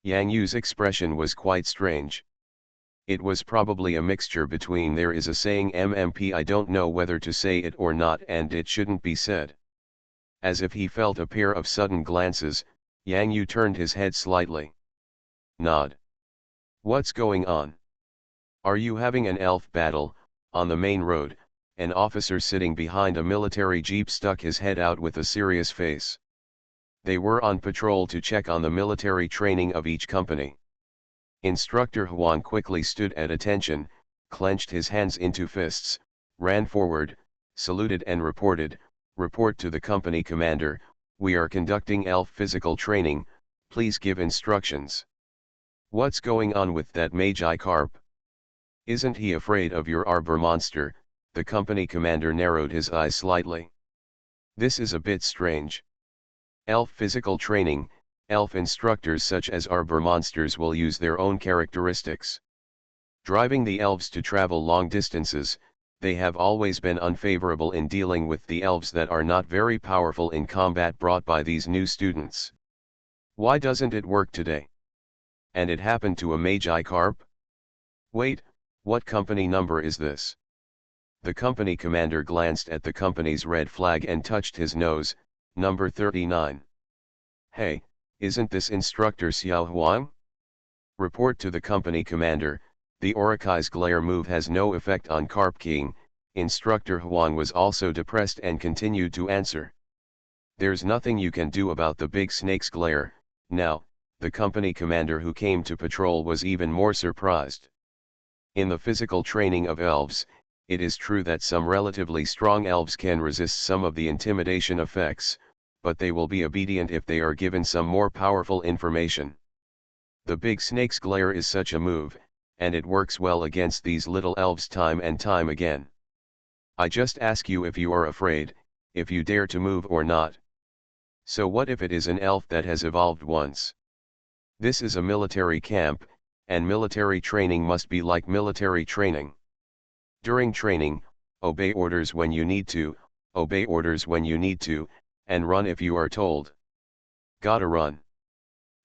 Yang Yu's expression was quite strange. It was probably a mixture between there is a saying MMP I don't know whether to say it or not and it shouldn't be said. As if he felt a pair of sudden glances, Yang Yu turned his head slightly. Nod. What's going on? Are you having an elf battle? On the main road, an officer sitting behind a military jeep stuck his head out with a serious face. They were on patrol to check on the military training of each company. Instructor Huan quickly stood at attention, clenched his hands into fists, ran forward, saluted and reported, report to the company commander, we are conducting elf physical training, please give instructions. What's going on with that Magi Carp? Isn't he afraid of your Arbor monster? The company commander narrowed his eyes slightly. This is a bit strange. Elf physical training, elf instructors such as Arbor monsters will use their own characteristics. Driving the elves to travel long distances, they have always been unfavorable in dealing with the elves that are not very powerful in combat brought by these new students. Why doesn't it work today? And it happened to a Magi Carp? Wait, what company number is this? The company commander glanced at the company's red flag and touched his nose, number 39. Hey, isn't this Instructor Xiao Huang? Report to the company commander, the Orikai's glare move has no effect on Carp King. Instructor Huang was also depressed and continued to answer. There's nothing you can do about the big snake's glare. Now, the company commander who came to patrol was even more surprised. In the physical training of elves, it is true that some relatively strong elves can resist some of the intimidation effects, but they will be obedient if they are given some more powerful information. The big snake's glare is such a move, and it works well against these little elves time and time again. I just ask you if you are afraid, if you dare to move or not. So what if it is an elf that has evolved once? This is a military camp, and military training must be like military training. During training, obey orders when you need to, obey orders when you need to, and run if you are told. Gotta run.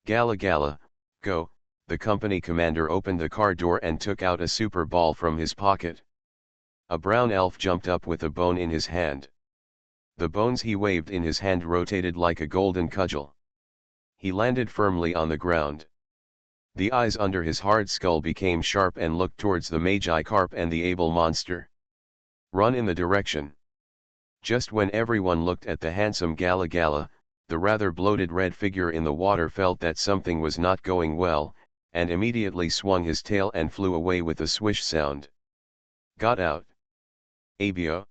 Gala gala, go. The company commander opened the car door and took out a super ball from his pocket. A brown elf jumped up with a bone in his hand. The bones he waved in his hand rotated like a golden cudgel. He landed firmly on the ground. The eyes under his hard skull became sharp and looked towards the Magi-Carp and the able monster. Run in the direction. Just when everyone looked at the handsome Gala Gala, the rather bloated red figure in the water felt that something was not going well, and immediately swung his tail and flew away with a swish sound. Got out. Abio.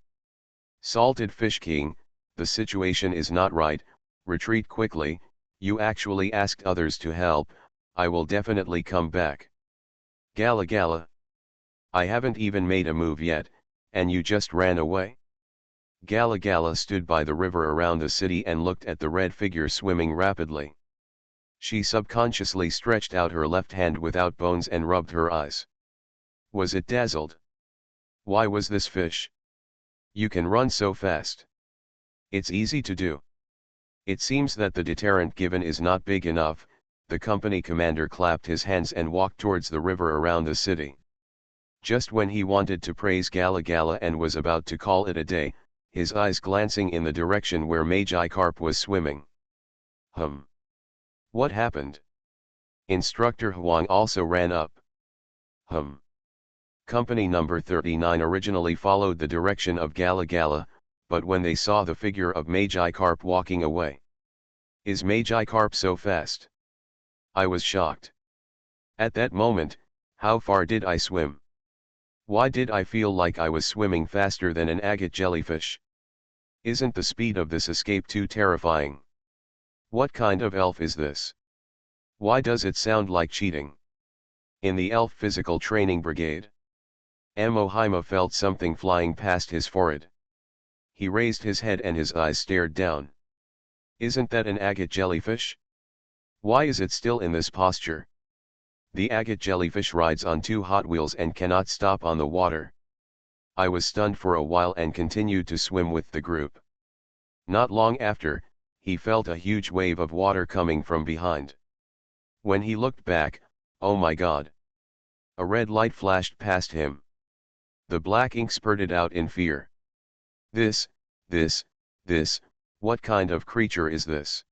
Salted Fish King, the situation is not right, retreat quickly, you actually asked others to help, I will definitely come back. Gala Gala. I haven't even made a move yet, and you just ran away? Gala Gala stood by the river around the city and looked at the red figure swimming rapidly. She subconsciously stretched out her left hand without bones and rubbed her eyes. Was it dazzled? Why was this fish? You can run so fast. It's easy to do. It seems that the deterrent given is not big enough. The company commander clapped his hands and walked towards the river around the city. Just when he wanted to praise Gala Gala and was about to call it a day, his eyes glancing in the direction where Magi-Carp was swimming. What happened? Instructor Huang also ran up. Company number 39 originally followed the direction of Gala Gala, but when they saw the figure of Magi-Carp walking away. Is Magi-Carp so fast? I was shocked. At that moment, how far did I swim? Why did I feel like I was swimming faster than an agate jellyfish? Isn't the speed of this escape too terrifying? What kind of elf is this? Why does it sound like cheating? In the elf physical training brigade? Mohaima felt something flying past his forehead. He raised his head and his eyes stared down. Isn't that an agate jellyfish? Why is it still in this posture? The agate jellyfish rides on two Hot Wheels and cannot stop on the water. I was stunned for a while and continued to swim with the group. Not long after, he felt a huge wave of water coming from behind. When he looked back, oh my God! A red light flashed past him. The black ink spurted out in fear. This, what kind of creature is this?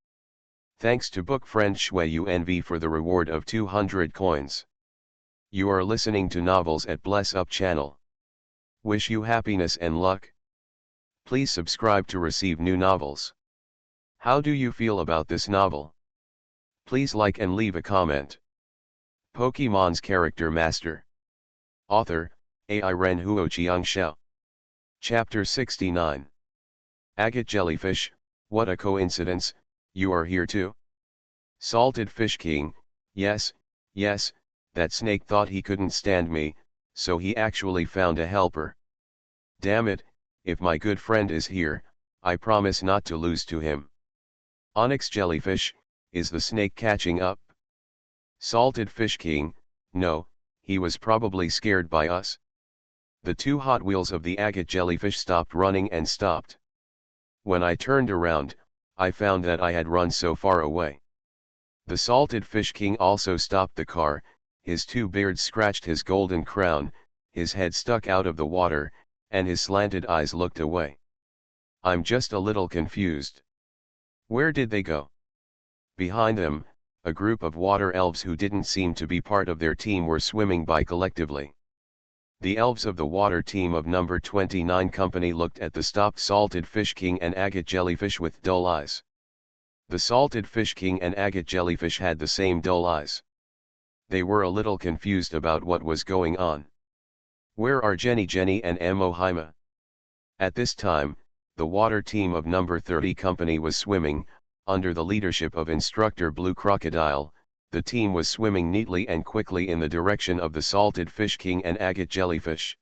Thanks to book friend Shui Unv for the reward of 200 coins. You are listening to Novels at Bless Up channel. Wish you happiness and luck. Please subscribe to receive new novels. How do you feel about this novel? Please like and leave a comment. Pokemon's Character Master. Author, Ai Ren Huo Chiang Shao. Chapter 69. Agate Jellyfish, what a coincidence, you are here too? Salted Fish King, yes, that snake thought he couldn't stand me, so he actually found a helper. Damn it, if my good friend is here, I promise not to lose to him. Onyx Jellyfish, is the snake catching up? Salted Fish King, no, he was probably scared by us. The two Hot Wheels of the agate jellyfish stopped running and stopped. When I turned around, I found that I had run so far away. The Salted Fish King also stopped the car, his two beards scratched his golden crown, his head stuck out of the water, and his slanted eyes looked away. I'm just a little confused. Where did they go? Behind them, a group of water elves who didn't seem to be part of their team were swimming by collectively. The elves of the water team of number 29 company looked at the stopped Salted Fish King and agate jellyfish with dull eyes. The Salted Fish King and agate jellyfish had the same dull eyes. They were a little confused about what was going on. Where are Jenny and Mohaima? At this time, the water team of number 30 company was swimming, under the leadership of Instructor Blue Crocodile. The team was swimming neatly and quickly in the direction of the Salted Fish King and agate jellyfish.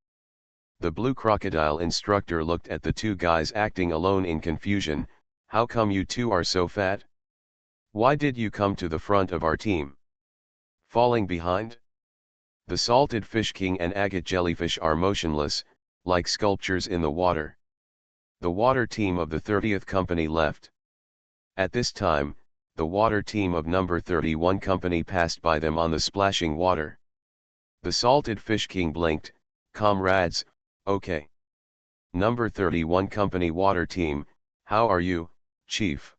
The Blue Crocodile instructor looked at the two guys acting alone in confusion. How come you two are so fat? Why did you come to the front of our team? Falling behind? The Salted Fish King and agate jellyfish are motionless, like sculptures in the water. The water team of the 30th company left. At this time, the water team of number 31 company passed by them on the splashing water. The salted fish king blinked, "Comrades, okay. Number 31 company water team, how are you, chief?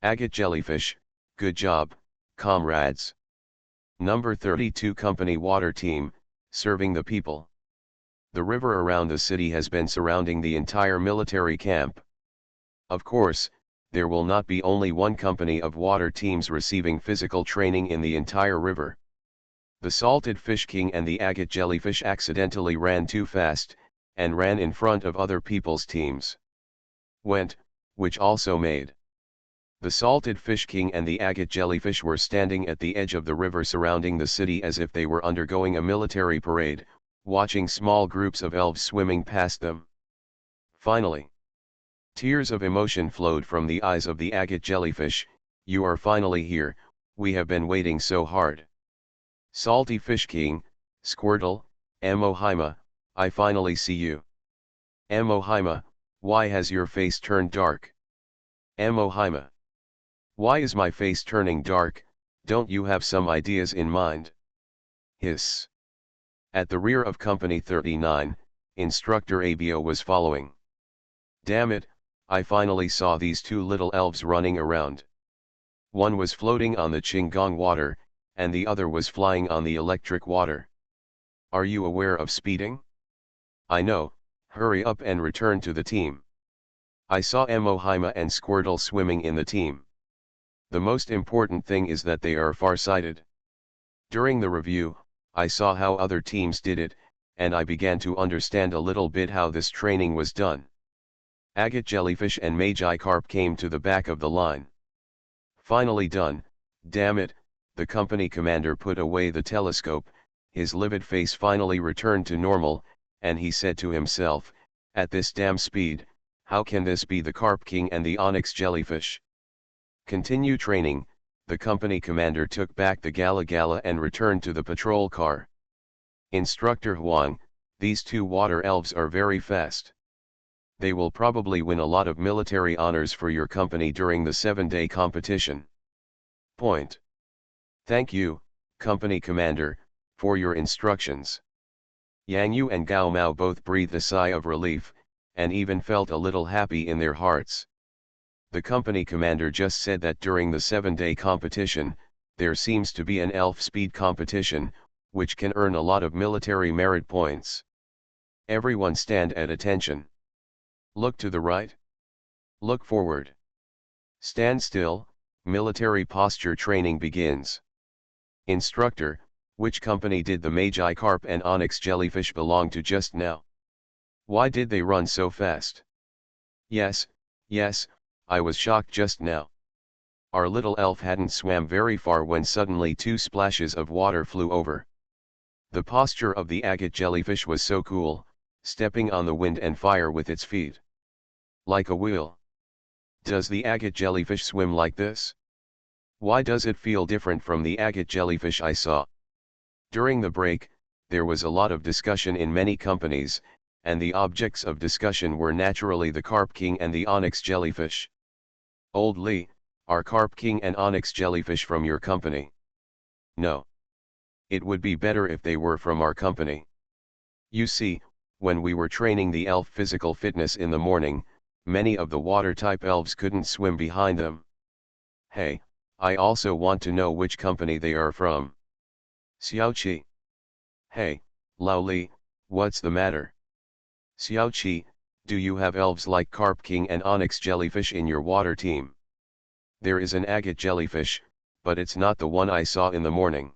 Agate jellyfish, good job, comrades. Number 32 company water team, serving the people. The river around the city has been surrounding the entire military camp. Of course, there will not be only one company of water teams receiving physical training in the entire river. The salted fish king and the agate jellyfish accidentally ran too fast, and ran in front of other people's teams. Which also made. The salted fish king and the agate jellyfish were standing at the edge of the river surrounding the city as if they were undergoing a military parade, watching small groups of elves swimming past them. Finally, tears of emotion flowed from the eyes of the agate jellyfish. "You are finally here, we have been waiting so hard. Salty Fish King, Squirtle, Amohima, I finally see you. Amohima, why has your face turned dark? Amohima, why is my face turning dark? Don't you have some ideas in mind?" Hiss. At the rear of Company 39, Instructor Abio was following. "Damn it, I finally saw these two little elves running around. One was floating on the Qinggong water, and the other was flying on the electric water. Are you aware of speeding? I know, hurry up and return to the team. I saw Amohima and Squirtle swimming in the team. The most important thing is that they are far-sighted. During the review, I saw how other teams did it, and I began to understand a little bit how this training was done." Agate jellyfish and Magikarp came to the back of the line. "Finally done, damn it," the company commander put away the telescope, his livid face finally returned to normal, and he said to himself, "At this damn speed, how can this be the Carp King and the Onyx jellyfish?" Continue training, the company commander took back the Gala Gala and returned to the patrol car. "Instructor Huang, these two water elves are very fast. They will probably win a lot of military honors for your company during the 7-day competition. Point. Thank you, company commander, for your instructions." Yang Yu and Gao Mao both breathed a sigh of relief, and even felt a little happy in their hearts. The company commander just said that during the 7-day competition, there seems to be an elf speed competition, which can earn a lot of military merit points. Everyone stand at attention. Look to the right. Look forward. Stand still, military posture training begins. Instructor, which company did the Magikarp and Onyx jellyfish belong to just now? Why did they run so fast? Yes, I was shocked just now. Our little elf hadn't swam very far when suddenly 2 splashes of water flew over. The posture of the agate jellyfish was so cool, stepping on the wind and fire with its feet. Like a wheel. Does the agate jellyfish swim like this? Why does it feel different from the agate jellyfish I saw? During the break, there was a lot of discussion in many companies, and the objects of discussion were naturally the Carp King and the Onyx jellyfish. "Old Lee, are Carp King and Onyx jellyfish from your company?" "No. It would be better if they were from our company. You see, when we were training the elf physical fitness in the morning, many of the water-type elves couldn't swim behind them. Hey, I also want to know which company they are from." "Xiaoqi." "Hey, Lao Li, what's the matter?" "Xiaoqi, do you have elves like Carp King and Onyx jellyfish in your water team?" "There is an agate jellyfish, but it's not the one I saw in the morning."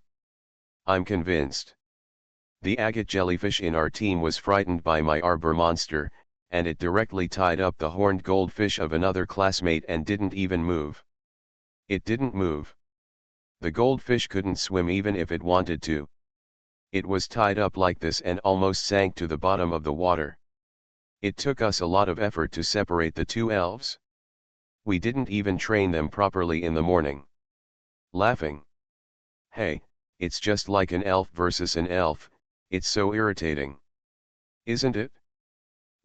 "I'm convinced. The agate jellyfish in our team was frightened by my arbor monster, and it directly tied up the horned goldfish of another classmate and didn't even move." "It didn't move. The goldfish couldn't swim even if it wanted to. It was tied up like this and almost sank to the bottom of the water. It took us a lot of effort to separate the two elves. We didn't even train them properly in the morning." Laughing. "Hey, it's just like an elf versus an elf, it's so irritating. Isn't it?"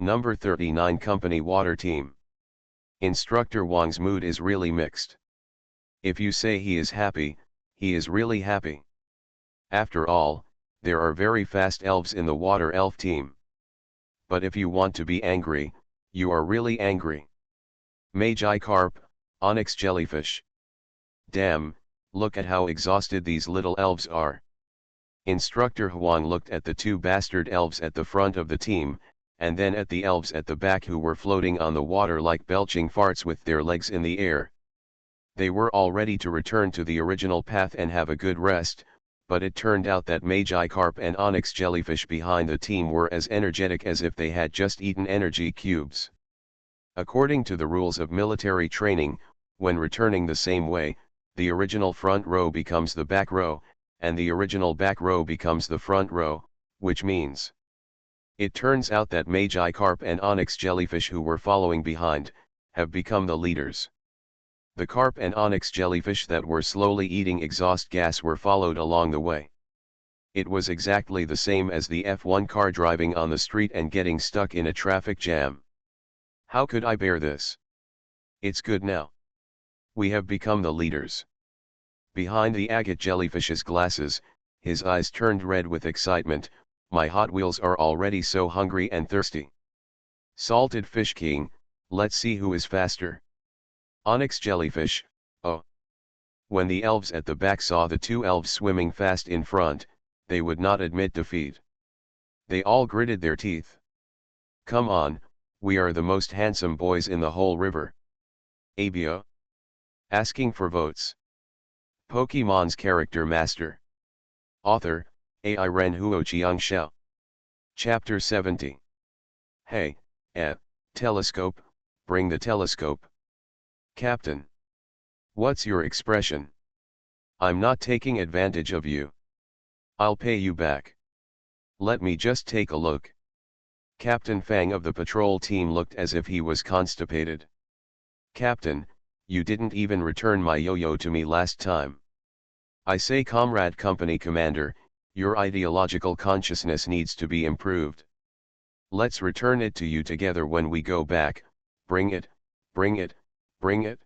Number 39 Company Water Team. Instructor Wang's mood is really mixed. If you say he is happy, he is really happy. After all, there are very fast elves in the water elf team. But if you want to be angry, you are really angry. Magi Carp, Onyx Jellyfish. Damn, look at how exhausted these little elves are. Instructor Huang looked at the two bastard elves at the front of the team, and then at the elves at the back who were floating on the water like belching farts with their legs in the air. They were all ready to return to the original path and have a good rest, but it turned out that Magi Carp and Onyx Jellyfish behind the team were as energetic as if they had just eaten energy cubes. According to the rules of military training, when returning the same way, the original front row becomes the back row, and the original back row becomes the front row, which means. It turns out that Magi Carp and Onyx Jellyfish who were following behind, have become the leaders. The carp and onyx jellyfish that were slowly eating exhaust gas were followed along the way. It was exactly the same as the F1 car driving on the street and getting stuck in a traffic jam. How could I bear this? It's good now. We have become the leaders. Behind the agate jellyfish's glasses, his eyes turned red with excitement. My Hot Wheels are already so hungry and thirsty. Salted Fish King, let's see who is faster. Onyx Jellyfish, oh. When the elves at the back saw the two elves swimming fast in front, they would not admit defeat. They all gritted their teeth. Come on, we are the most handsome boys in the whole river. Abio. Asking for votes. Pokemon's Character Master. Author, Ai Ren Huo Chiang Xiao. Chapter 70. Hey, telescope, bring the telescope. Captain. What's your expression? I'm not taking advantage of you. I'll pay you back. Let me just take a look. Captain Fang of the patrol team looked as if he was constipated. Captain, you didn't even return my yo-yo to me last time. I say, Comrade Company Commander, your ideological consciousness needs to be improved. Let's return it to you together when we go back. Bring it, bring it, bring it.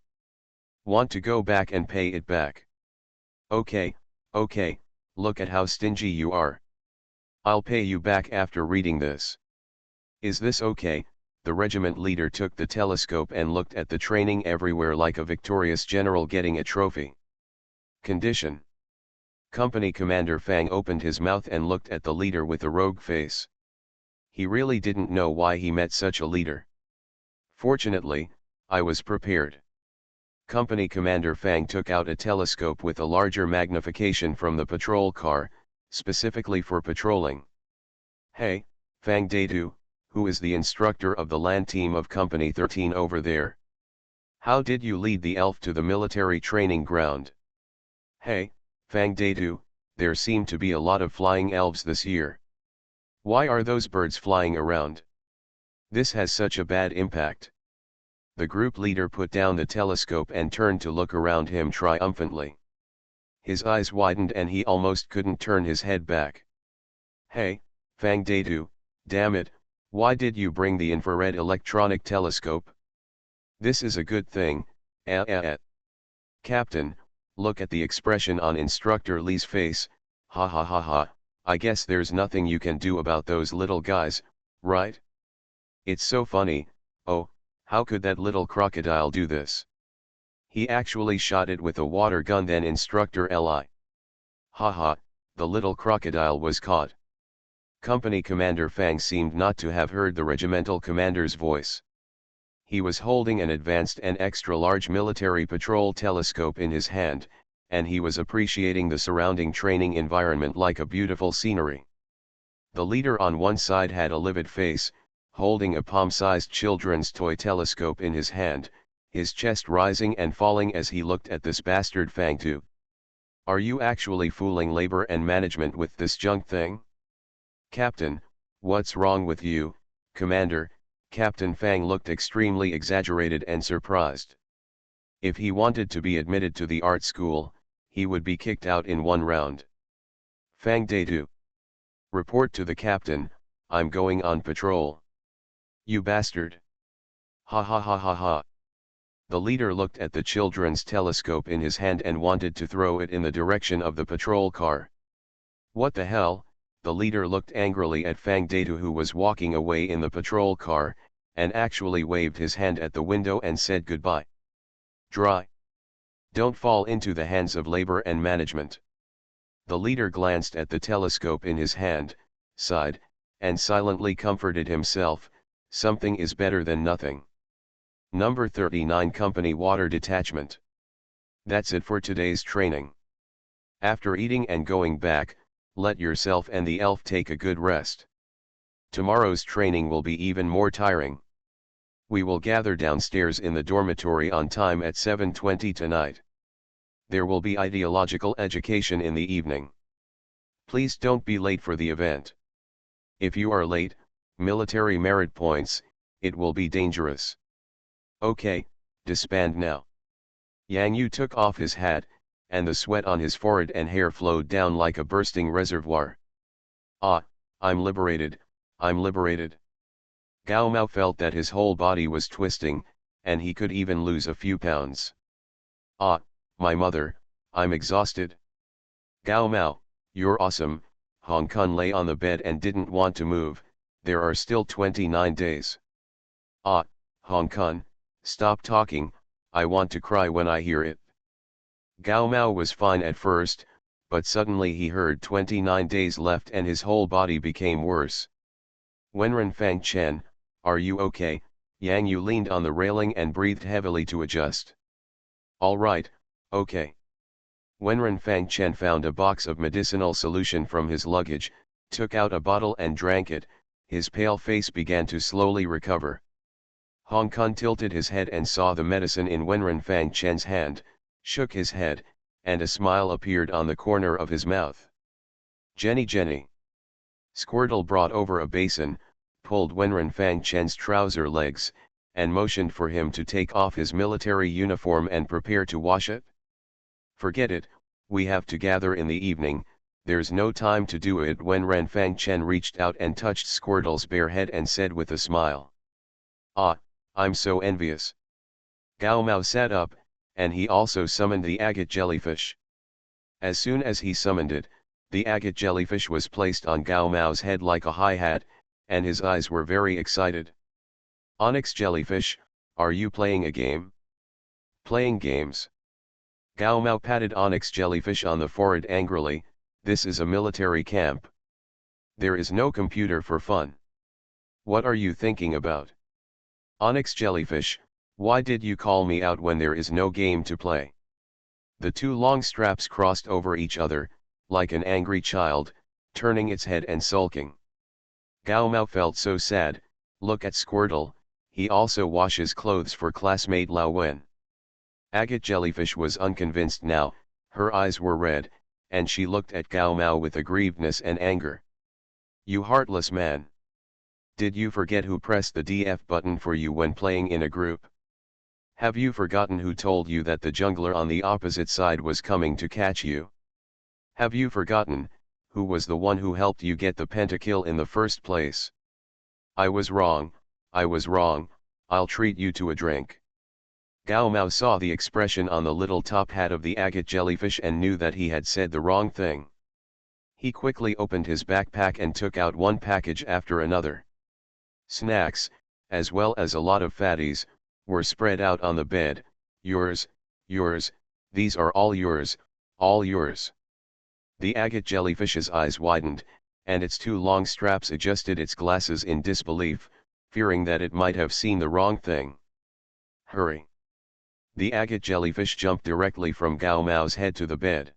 Want to go back and pay it back. Okay, look at how stingy you are. I'll pay you back after reading this. Is this okay? The regiment leader took the telescope and looked at the training everywhere like a victorious general getting a trophy. Condition. Company Commander Fang opened his mouth and looked at the leader with a rogue face. He really didn't know why he met such a leader. Fortunately, I was prepared. Company Commander Fang took out a telescope with a larger magnification from the patrol car, specifically for patrolling. Hey, Fang Datu, who is the instructor of the land team of Company 13 over there? How did you lead the elf to the military training ground? Hey, Fang Datu, there seem to be a lot of flying elves this year. Why are those birds flying around? This has such a bad impact. The group leader put down the telescope and turned to look around him triumphantly. His eyes widened and he almost couldn't turn his head back. Hey, Fang Datu, damn it, why did you bring the infrared electronic telescope? This is a good thing, Captain, look at the expression on Instructor Lee's face, ha ha ha ha, I guess there's nothing you can do about those little guys, right? It's so funny, oh, how could that little crocodile do this? He actually shot it with a water gun. Then Instructor Li. Haha, the little crocodile was caught. Company Commander Fang seemed not to have heard the regimental commander's voice. He was holding an advanced and extra-large military patrol telescope in his hand, and he was appreciating the surrounding training environment like a beautiful scenery. The leader on one side had a livid face, holding a palm-sized children's toy telescope in his hand, his chest rising and falling as he looked at this bastard Fang Tu. Are you actually fooling labor and management with this junk thing? Captain, what's wrong with you, Commander? Captain Fang looked extremely exaggerated and surprised. If he wanted to be admitted to the art school, he would be kicked out in one round. Fang Datu. Report to the captain, I'm going on patrol. You bastard. Ha ha ha ha ha. The leader looked at the children's telescope in his hand and wanted to throw it in the direction of the patrol car. What the hell? The leader looked angrily at Fang Datu, who was walking away in the patrol car, and actually waved his hand at the window and said goodbye. Dry. Don't fall into the hands of labor and management. The leader glanced at the telescope in his hand, sighed, and silently comforted himself, something is better than nothing. Number 39 Company Water Detachment. That's it for today's training. After eating and going back, let yourself and the elf take a good rest. Tomorrow's training will be even more tiring. We will gather downstairs in the dormitory on time at 7:20 tonight. There will be ideological education in the evening. Please don't be late for the event. If you are late, military merit points, it will be dangerous. Okay, disband now. Yang Yu took off his hat, and the sweat on his forehead and hair flowed down like a bursting reservoir. Ah, I'm liberated, I'm liberated. Gao Mao felt that his whole body was twisting, and he could even lose a few pounds. Ah, my mother, I'm exhausted. Gao Mao, you're awesome. Hong Kong lay on the bed and didn't want to move. There are still 29 days. Ah, Hong Kong, stop talking, I want to cry when I hear it. Gao Mao was fine at first, but suddenly he heard 29 days left and his whole body became worse. Wenren Fang Chen, are you okay? Yang Yu leaned on the railing and breathed heavily to adjust. All right, okay. Wenren Fang Chen found a box of medicinal solution from his luggage, took out a bottle and drank it. His pale face began to slowly recover. Hong Kong tilted his head and saw the medicine in Wenren Fang Chen's hand, shook his head, and a smile appeared on the corner of his mouth. Jenny Jenny. Squirtle brought over a basin, pulled Wenren Fang Chen's trouser legs, and motioned for him to take off his military uniform and prepare to wash it. Forget it, we have to gather in the evening, there's no time to do it. Wenren Fang Chen reached out and touched Squirtle's bare head and said with a smile. Ah, I'm so envious. Gao Mao sat up, and he also summoned the agate jellyfish. As soon as he summoned it, the agate jellyfish was placed on Gao Mao's head like a high hat, and his eyes were very excited. Onyx jellyfish, are you playing a game? Playing games. Gao Mao patted Onyx jellyfish on the forehead angrily. This is a military camp. There is no computer for fun. What are you thinking about? Onyx jellyfish, why did you call me out when there is no game to play? The two long straps crossed over each other, like an angry child, turning its head and sulking. Gao Mao felt so sad. Look at Squirtle, he also washes clothes for classmate Lao Wen. Agate jellyfish was unconvinced now, her eyes were red, and she looked at Gao Mao with aggrievedness and anger. You heartless man! Did you forget who pressed the DF button for you when playing in a group? Have you forgotten who told you that the jungler on the opposite side was coming to catch you? Have you forgotten, who was the one who helped you get the pentakill in the first place? I was wrong, I'll treat you to a drink. Gao Mao saw the expression on the little top hat of the agate jellyfish and knew that he had said the wrong thing. He quickly opened his backpack and took out one package after another. Snacks, as well as a lot of fatties, were spread out on the bed. Yours, these are all yours, all yours. The agate jellyfish's eyes widened, and its two long straps adjusted its glasses in disbelief, fearing that it might have seen the wrong thing. Hurry! The agate jellyfish jumped directly from Gao Mao's head to the bed.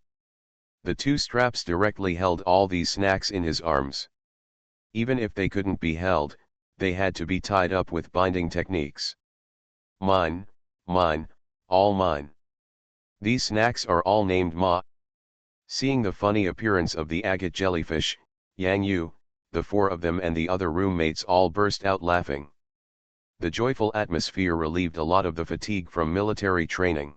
The two straps directly held all these snacks in his arms. Even if they couldn't be held, they had to be tied up with binding techniques. Mine, all mine. These snacks are all named Ma. Seeing the funny appearance of the agate jellyfish, Yang Yu, the four of them and the other roommates all burst out laughing. The joyful atmosphere relieved a lot of the fatigue from military training.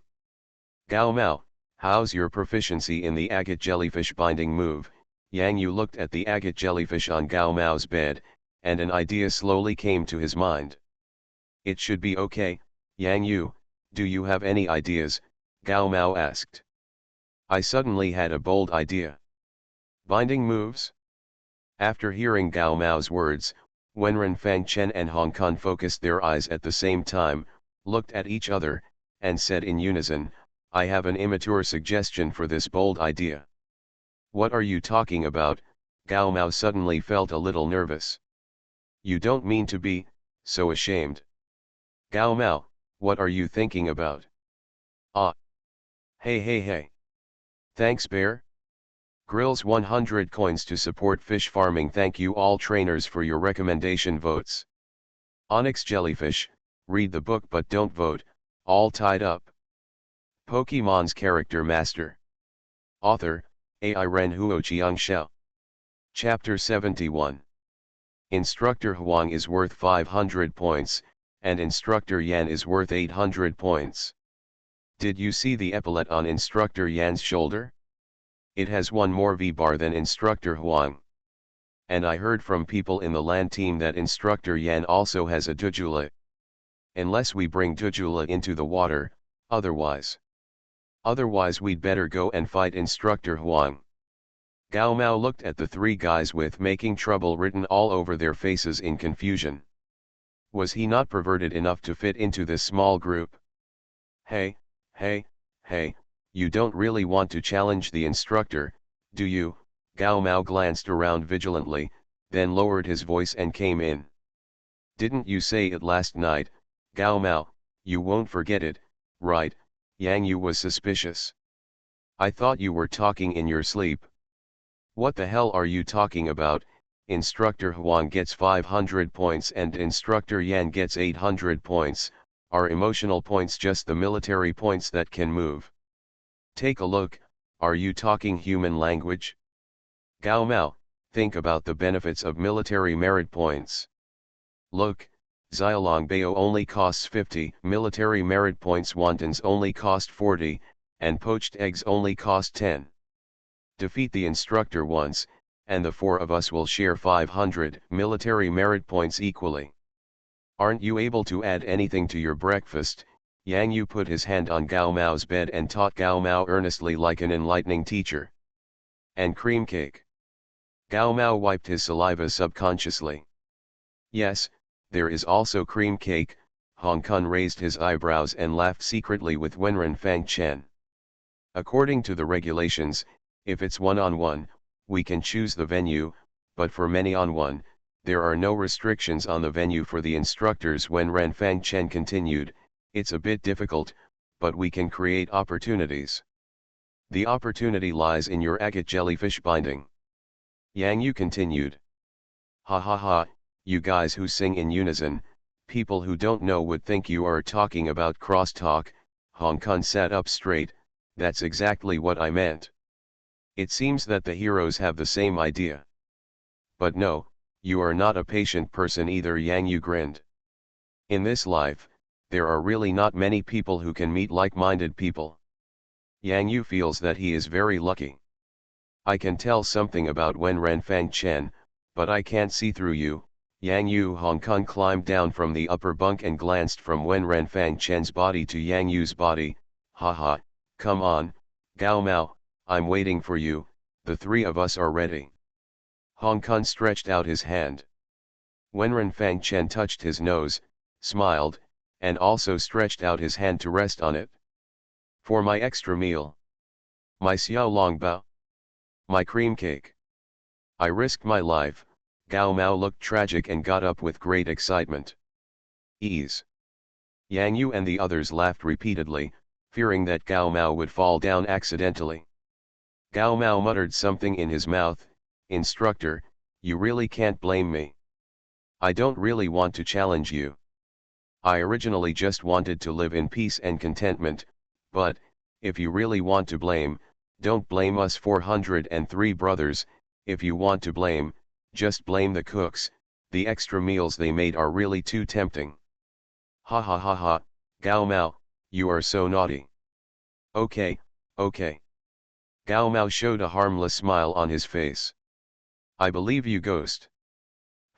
Gao Mao, how's your proficiency in the agate jellyfish binding move? Yang Yu looked at the agate jellyfish on Gao Mao's bed, and an idea slowly came to his mind. It should be okay, Yang Yu, do you have any ideas? Gao Mao asked. I suddenly had a bold idea. Binding moves? After hearing Gao Mao's words, Wenren Fangchen and Hong Kong focused their eyes at the same time, looked at each other, and said in unison, I have an immature suggestion for this bold idea. What are you talking about? Gao Mao suddenly felt a little nervous. You don't mean to be so ashamed. Gao Mao, what are you thinking about? Ah. Hey. Thanks Bear. Grills 100 coins to support fish farming. Thank you all trainers for your recommendation votes. Onyx Jellyfish, read the book but don't vote, all tied up. Pokemon's Character Master. Author, AI Ren Huoqiang Xiao. Chapter 71. Instructor Huang is worth 500 points, and Instructor Yan is worth 800 points. Did you see the epaulet on Instructor Yan's shoulder? It has one more V-bar than Instructor Huang. And I heard from people in the land team that Instructor Yan also has a Dujula. Unless we bring Dujula into the water, otherwise we'd better go and fight Instructor Huang. Gao Mao looked at the three guys with making trouble written all over their faces in confusion. Was he not perverted enough to fit into this small group? Hey, you don't really want to challenge the instructor, do you? Gao Mao glanced around vigilantly, then lowered his voice and came in. Didn't you say it last night, Gao Mao? You won't forget it, right? Yang Yu was suspicious. I thought you were talking in your sleep. What the hell are you talking about? Instructor Huang gets 500 points and Instructor Yan gets 800 points. Are emotional points just the military points that can move? Take a look, are you talking human language? Gao Mao, think about the benefits of military merit points. Look, Xiaolong Bao only costs 50, military merit points wontons only cost 40, and poached eggs only cost 10. Defeat the instructor once, and the four of us will share 500 military merit points equally. Aren't you able to add anything to your breakfast? Yang Yu put his hand on Gao Mao's bed and taught Gao Mao earnestly like an enlightening teacher. And cream cake. Gao Mao wiped his saliva subconsciously. Yes, there is also cream cake. Hong Kong raised his eyebrows and laughed secretly with Wenren Fangchen. According to the regulations, if it's one-on-one, we can choose the venue, but for many-on-one, there are no restrictions on the venue for the instructors. Wenren Fangchen continued, it's a bit difficult, but we can create opportunities. The opportunity lies in your agate jellyfish binding. Yang Yu continued. Ha, you guys who sing in unison, people who don't know would think you are talking about crosstalk. Hong Kong sat up straight, that's exactly what I meant. It seems that the heroes have the same idea. But no, you are not a patient person either. Yang Yu grinned. In this life, there are really not many people who can meet like-minded people. Yang Yu feels that he is very lucky. I can tell something about Wenren Fangchen, but I can't see through you. Yang Yu. Hong Kong climbed down from the upper bunk and glanced from Wenren Fangchen's body to Yang Yu's body. Haha, come on, Gao Mao, I'm waiting for you, the three of us are ready. Hong Kong stretched out his hand. Wenren Fangchen touched his nose, smiled, and also stretched out his hand to rest on it. For my extra meal. My Xiaolong Bao. My cream cake. I risked my life. Gao Mao looked tragic and got up with great excitement. Ease. Yang Yu and the others laughed repeatedly, fearing that Gao Mao would fall down accidentally. Gao Mao muttered something in his mouth. Instructor, you really can't blame me. I don't really want to challenge you. I originally just wanted to live in peace and contentment, but, if you really want to blame, don't blame us 403 brothers. If you want to blame, just blame the cooks, the extra meals they made are really too tempting. Ha, Gao Mao, you are so naughty. Okay. Gao Mao showed a harmless smile on his face. I believe you, ghost.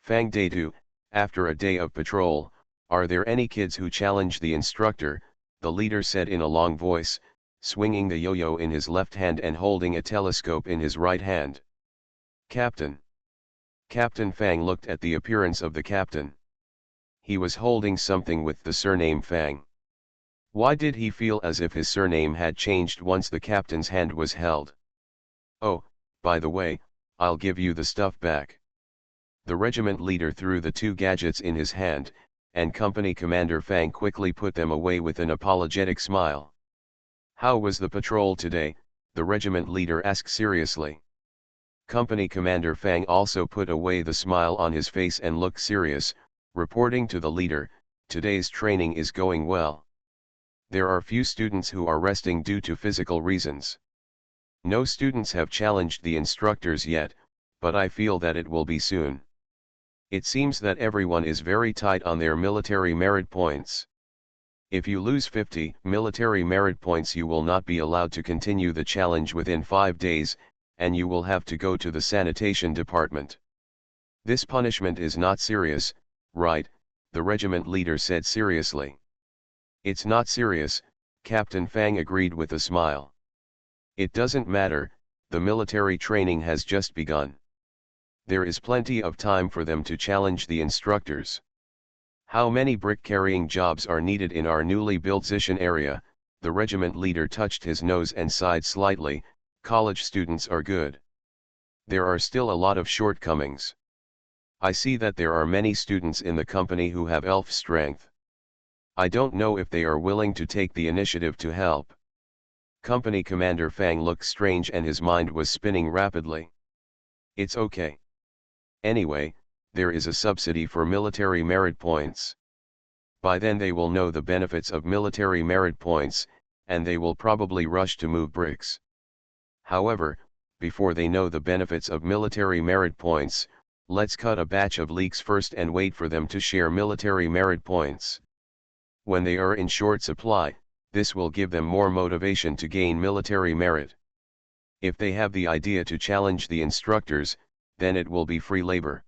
Fang Day 2, after a day of patrol, are there any kids who challenge the instructor? The leader said in a long voice, swinging the yo-yo in his left hand and holding a telescope in his right hand. Captain. Captain Fang looked at the appearance of the captain. He was holding something with the surname Fang. Why did he feel as if his surname had changed once the captain's hand was held? Oh, by the way, I'll give you the stuff back. The regiment leader threw the two gadgets in his hand, and Company Commander Fang quickly put them away with an apologetic smile. How was the patrol today? The regiment leader asked seriously. Company Commander Fang also put away the smile on his face and looked serious, reporting to the leader, today's training is going well. There are few students who are resting due to physical reasons. No students have challenged the instructors yet, but I feel that it will be soon. It seems that everyone is very tight on their military merit points. If you lose 50 military merit points, you will not be allowed to continue the challenge within 5 days, and you will have to go to the sanitation department. This punishment is not serious, right? The regiment leader said seriously. It's not serious, Captain Fang agreed with a smile. It doesn't matter, the military training has just begun. There is plenty of time for them to challenge the instructors. How many brick-carrying jobs are needed in our newly built Zishan area? The regiment leader touched his nose and sighed slightly. College students are good. There are still a lot of shortcomings. I see that there are many students in the company who have elf strength. I don't know if they are willing to take the initiative to help. Company Commander Fang looked strange and his mind was spinning rapidly. It's okay. Anyway, there is a subsidy for military merit points. By then they will know the benefits of military merit points, and they will probably rush to move bricks. However, before they know the benefits of military merit points, let's cut a batch of leaks first and wait for them to share military merit points. When they are in short supply, this will give them more motivation to gain military merit. If they have the idea to challenge the instructors, then it will be free labor.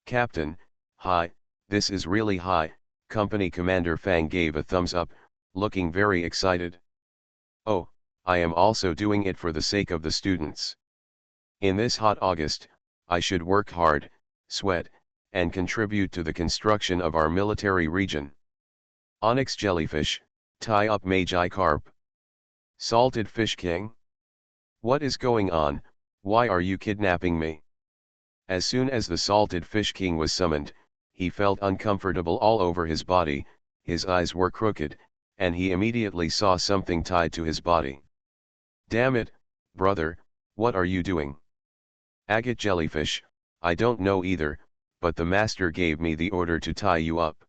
Captain, hi, this is really high. Company Commander Fang gave a thumbs up, looking very excited. Oh, I am also doing it for the sake of the students. In this hot August, I should work hard, sweat, and contribute to the construction of our military region. Onyx jellyfish, tie up Magi carp. Salted fish king? What is going on? Why are you kidnapping me? As soon as the salted fish king was summoned, he felt uncomfortable all over his body, his eyes were crooked, and he immediately saw something tied to his body. Damn it, brother, what are you doing? Agate jellyfish, I don't know either, but the master gave me the order to tie you up.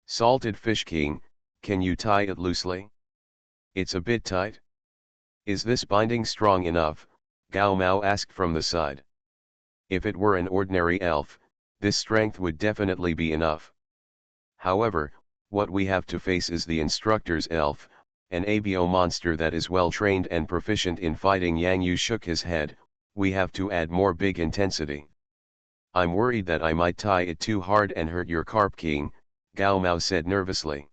Salted fish king, can you tie it loosely? It's a bit tight. Is this binding strong enough? Gao Mao asked from the side. If it were an ordinary elf, this strength would definitely be enough. However, what we have to face is the instructor's elf, an ABO monster that is well trained and proficient in fighting. Yang Yu shook his head, we have to add more big intensity. I'm worried that I might tie it too hard and hurt your carp king, Gao Mao said nervously.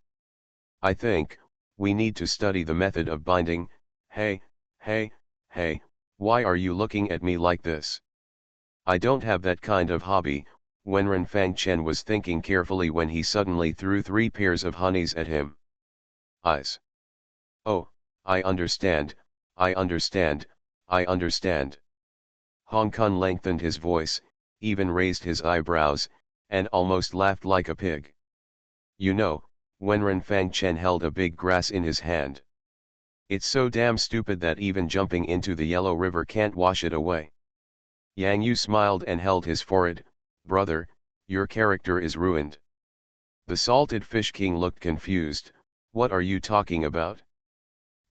I think, we need to study the method of binding. Hey, why are you looking at me like this? I don't have that kind of hobby. Wenren Fangchen was thinking carefully when he suddenly threw 3 pairs of honeys at him. Eyes. Oh, I understand. Hong Kong lengthened his voice, even raised his eyebrows, and almost laughed like a pig. You know, Wenren Fangchen held a big grass in his hand. It's so damn stupid that even jumping into the Yellow River can't wash it away. Yang Yu smiled and held his forehead. Brother, your character is ruined. The salted fish king looked confused. What are you talking about?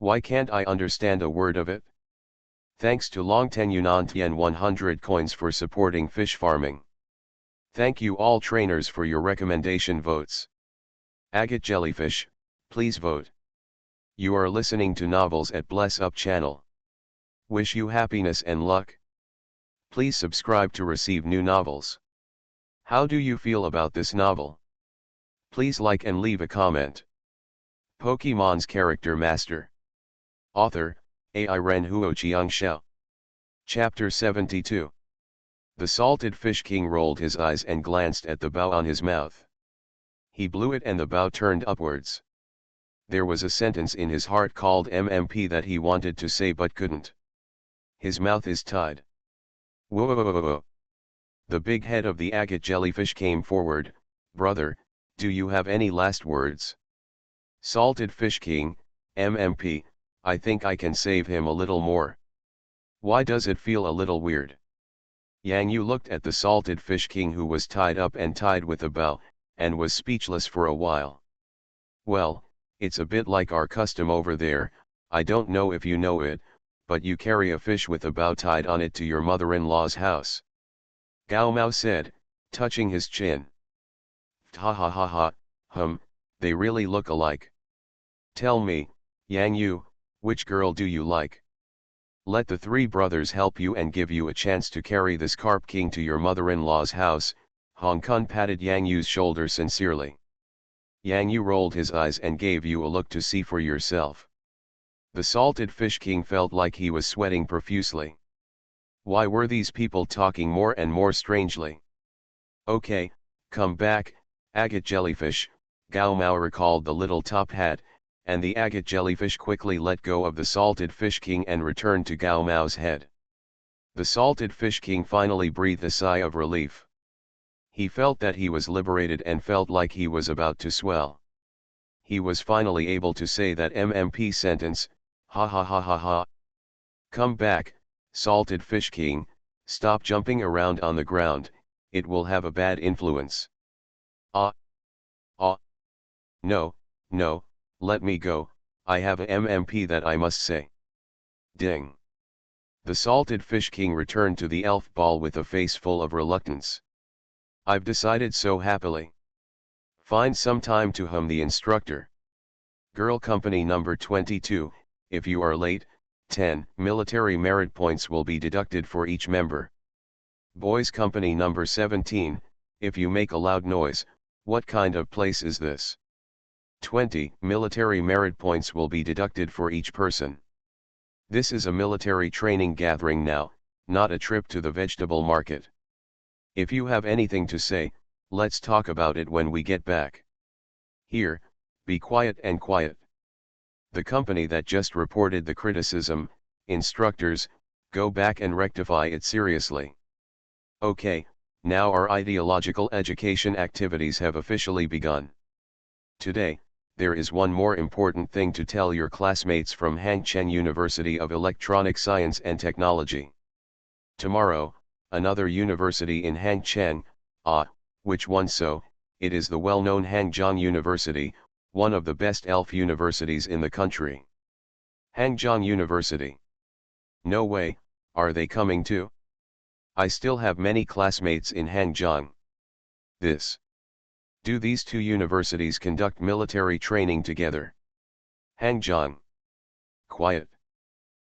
Why can't I understand a word of it? Thanks to Long Ten Yunnan Tian 100 coins for supporting fish farming. Thank you all trainers for your recommendation votes. Agate jellyfish, please vote. You are listening to Novels at Bless Up channel. Wish you happiness and luck. Please subscribe to receive new novels. How do you feel about this novel? Please like and leave a comment. Pokemon's Character Master. Author, AI Ren Huoqiang Xiao. Chapter 72. The Salted Fish King rolled his eyes and glanced at the bow on his mouth. He blew it and the bow turned upwards. There was a sentence in his heart called MMP that he wanted to say but couldn't. His mouth is tied. Whoa. The big head of the agate jellyfish came forward. Brother, do you have any last words? Salted Fish King, MMP, I think I can save him a little more. Why does it feel a little weird? Yang Yu looked at the Salted Fish King, who was tied up and tied with a bow, and was speechless for a while. Well, it's a bit like our custom over there. I don't know if you know it, but you carry a fish with a bow tied on it to your mother-in-law's house. Gao Mao said, touching his chin. Ha, they really look alike. Tell me, Yang Yu, which girl do you like? Let the three brothers help you and give you a chance to carry this Carp King to your mother-in-law's house. Hong Kong patted Yang Yu's shoulder sincerely. Yang Yu rolled his eyes and gave you a look to see for yourself. The Salted Fish King felt like he was sweating profusely. Why were these people talking more and more strangely? Okay, come back, agate jellyfish, Gao Mao recalled the little top hat, and the agate jellyfish quickly let go of the Salted Fish King and returned to Gao Mao's head. The Salted Fish King finally breathed a sigh of relief. He felt that he was liberated and felt like he was about to swell. He was finally able to say that MMP sentence, ha. Come back, Salted Fish King, stop jumping around on the ground, it will have a bad influence. No, let me go, I have a MMP that I must say. Ding. The Salted Fish King returned to the elf ball with a face full of reluctance. I've decided so happily. Find some time to hum the instructor. Girl Company number 22, if you are late, 10 military merit points will be deducted for each member. Boys Company number 17, if you make a loud noise, what kind of place is this? 20 military merit points will be deducted for each person. This is a military training gathering now, not a trip to the vegetable market. If you have anything to say, let's talk about it when we get back. Here, be quiet and quiet. The company that just reported the criticism, instructors, go back and rectify it seriously. Okay, now our ideological education activities have officially begun. Today, there is one more important thing to tell your classmates from Hangcheng University of Electronic Science and Technology. Tomorrow, another university in Hangcheng, which one? So, it is the well-known Hangzhong University, one of the best elf universities in the country. Hangzhong University. No way, are they coming too? I still have many classmates in Hangzhong. Do these two universities conduct military training together? Hangzhong. Quiet.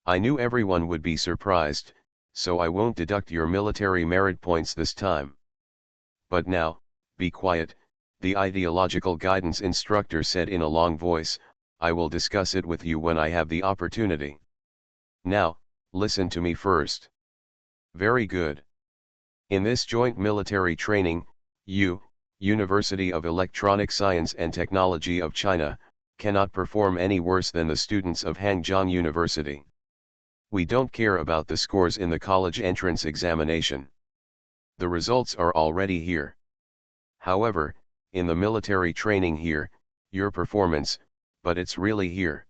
I knew everyone would be surprised, so I won't deduct your military merit points this time. But now, be quiet, the ideological guidance instructor said in a long voice, I will discuss it with you when I have the opportunity. Now, listen to me first. Very good. In this joint military training, University of Electronic Science and Technology of China, cannot perform any worse than the students of Hangzhong University. We don't care about the scores in the college entrance examination. The results are already here. However, in the military training here, your performance, but it's really here.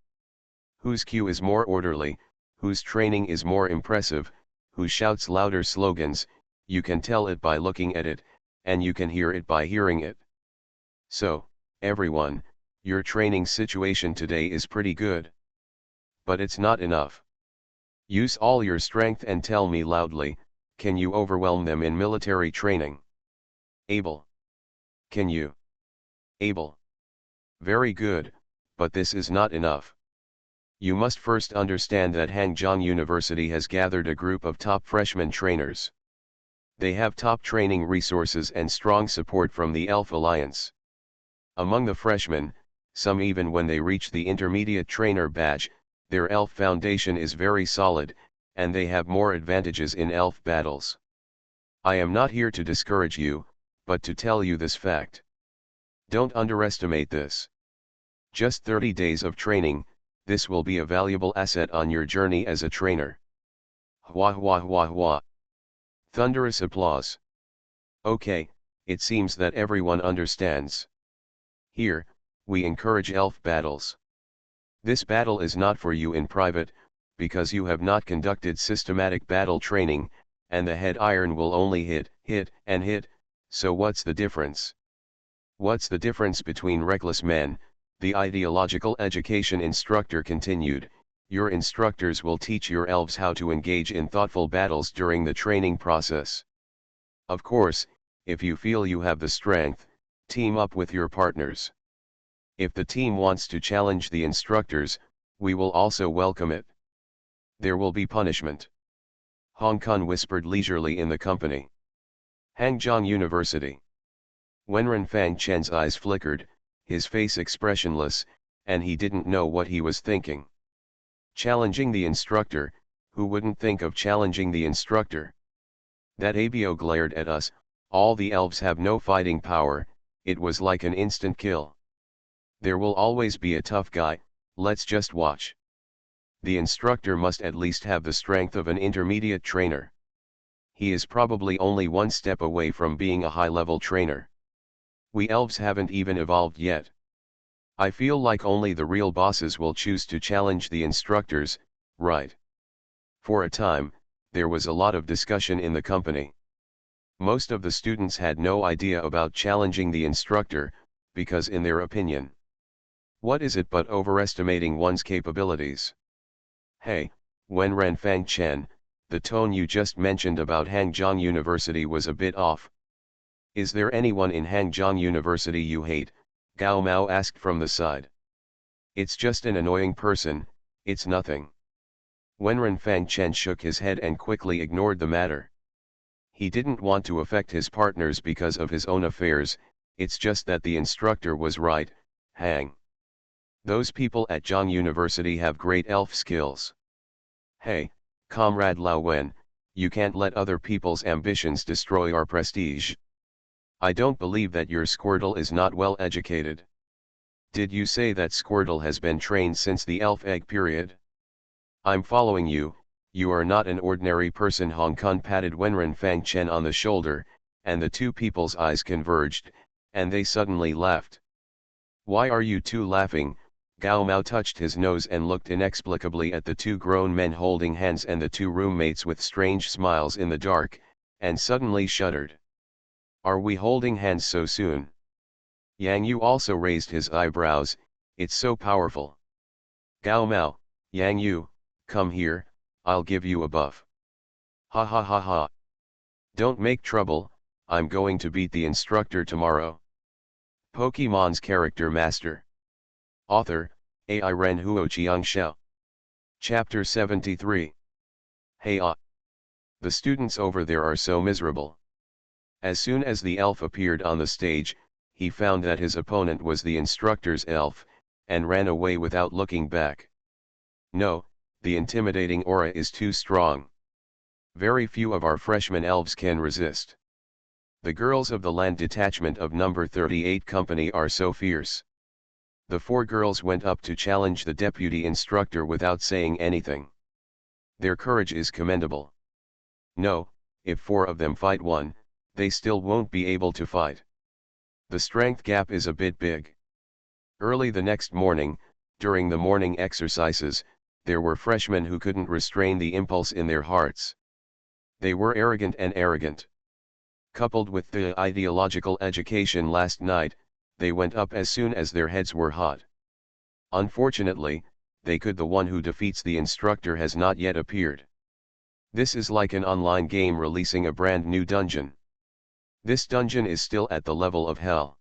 Whose cue is more orderly, whose training is more impressive, who shouts louder slogans, you can tell it by looking at it, and you can hear it by hearing it. So, everyone, your training situation today is pretty good. But it's not enough. Use all your strength and tell me loudly, can you overwhelm them in military training? Able. Can you? Able. Very good, but this is not enough. You must first understand that Hangzhong University has gathered a group of top freshman trainers. They have top training resources and strong support from the Elf Alliance. Among the freshmen, some even when they reach the intermediate trainer badge, their elf foundation is very solid, and they have more advantages in elf battles. I am not here to discourage you, but to tell you this fact. Don't underestimate this. Just 30 days of training, this will be a valuable asset on your journey as a trainer. Wah wah wah wah. Thunderous applause. Okay, it seems that everyone understands. Here, we encourage elf battles. This battle is not for you in private, because you have not conducted systematic battle training, and the head iron will only hit, and hit, so what's the difference? What's the difference between reckless men? The ideological education instructor continued. Your instructors will teach your elves how to engage in thoughtful battles during the training process. Of course, if you feel you have the strength, team up with your partners. If the team wants to challenge the instructors, we will also welcome it. There will be punishment. Hong Kong whispered leisurely in the company. Hangzhou University. Wenren Fang Chen's eyes flickered, his face expressionless, and he didn't know what he was thinking. Challenging the instructor? Who wouldn't think of challenging the instructor? That Abio glared at us. All the elves have no fighting power. It was like an instant kill. There will always be a tough guy, let's just watch. The instructor must at least have the strength of an intermediate trainer. He is probably only one step away from being a high-level trainer. We elves haven't even evolved yet. I feel like only the real bosses will choose to challenge the instructors, right? For a time, there was a lot of discussion in the company. Most of the students had no idea about challenging the instructor, because in their opinion, what is it but overestimating one's capabilities? Hey, Wenren Fang Chen, the tone you just mentioned about Hangzhou University was a bit off. Is there anyone in Hangzhou University you hate? Gao Mao asked from the side. It's just an annoying person, it's nothing. Wenren Fang Chen shook his head and quickly ignored the matter. He didn't want to affect his partners because of his own affairs, it's just that the instructor was right. Hang. Those people at Zhang University have great elf skills. Hey, Comrade Lao Wen, you can't let other people's ambitions destroy our prestige. I don't believe that your Squirtle is not well educated. Did you say that Squirtle has been trained since the elf egg period? I'm following you, you are not an ordinary person. Hong Kong patted Wenren Fang Chen on the shoulder, and the two people's eyes converged, and they suddenly laughed. Why are you two laughing? Gao Mao touched his nose and looked inexplicably at the two grown men holding hands and the two roommates with strange smiles in the dark, and suddenly shuddered. Are we holding hands so soon? Yang Yu also raised his eyebrows, it's so powerful. Gao Mao, Yang Yu, come here, I'll give you a buff. Ha ha ha ha. Don't make trouble, I'm going to beat the instructor tomorrow. Pokemon's Character Master. Author, AI Ren Huo Chiang Shao. Chapter 73. Hey the students over there are so miserable. As soon as the elf appeared on the stage, he found that his opponent was the instructor's elf, and ran away without looking back. No, the intimidating aura is too strong. Very few of our freshman elves can resist. The girls of the land detachment of number 38 company are so fierce. The four girls went up to challenge the deputy instructor without saying anything. Their courage is commendable. No, if four of them fight one, they still won't be able to fight. The strength gap is a bit big. Early the next morning, during the morning exercises, there were freshmen who couldn't restrain the impulse in their hearts. They were arrogant. Coupled with the ideological education last night, they went up as soon as their heads were hot. Unfortunately, the one who defeats the instructor has not yet appeared. This is like an online game releasing a brand new dungeon. This dungeon is still at the level of hell.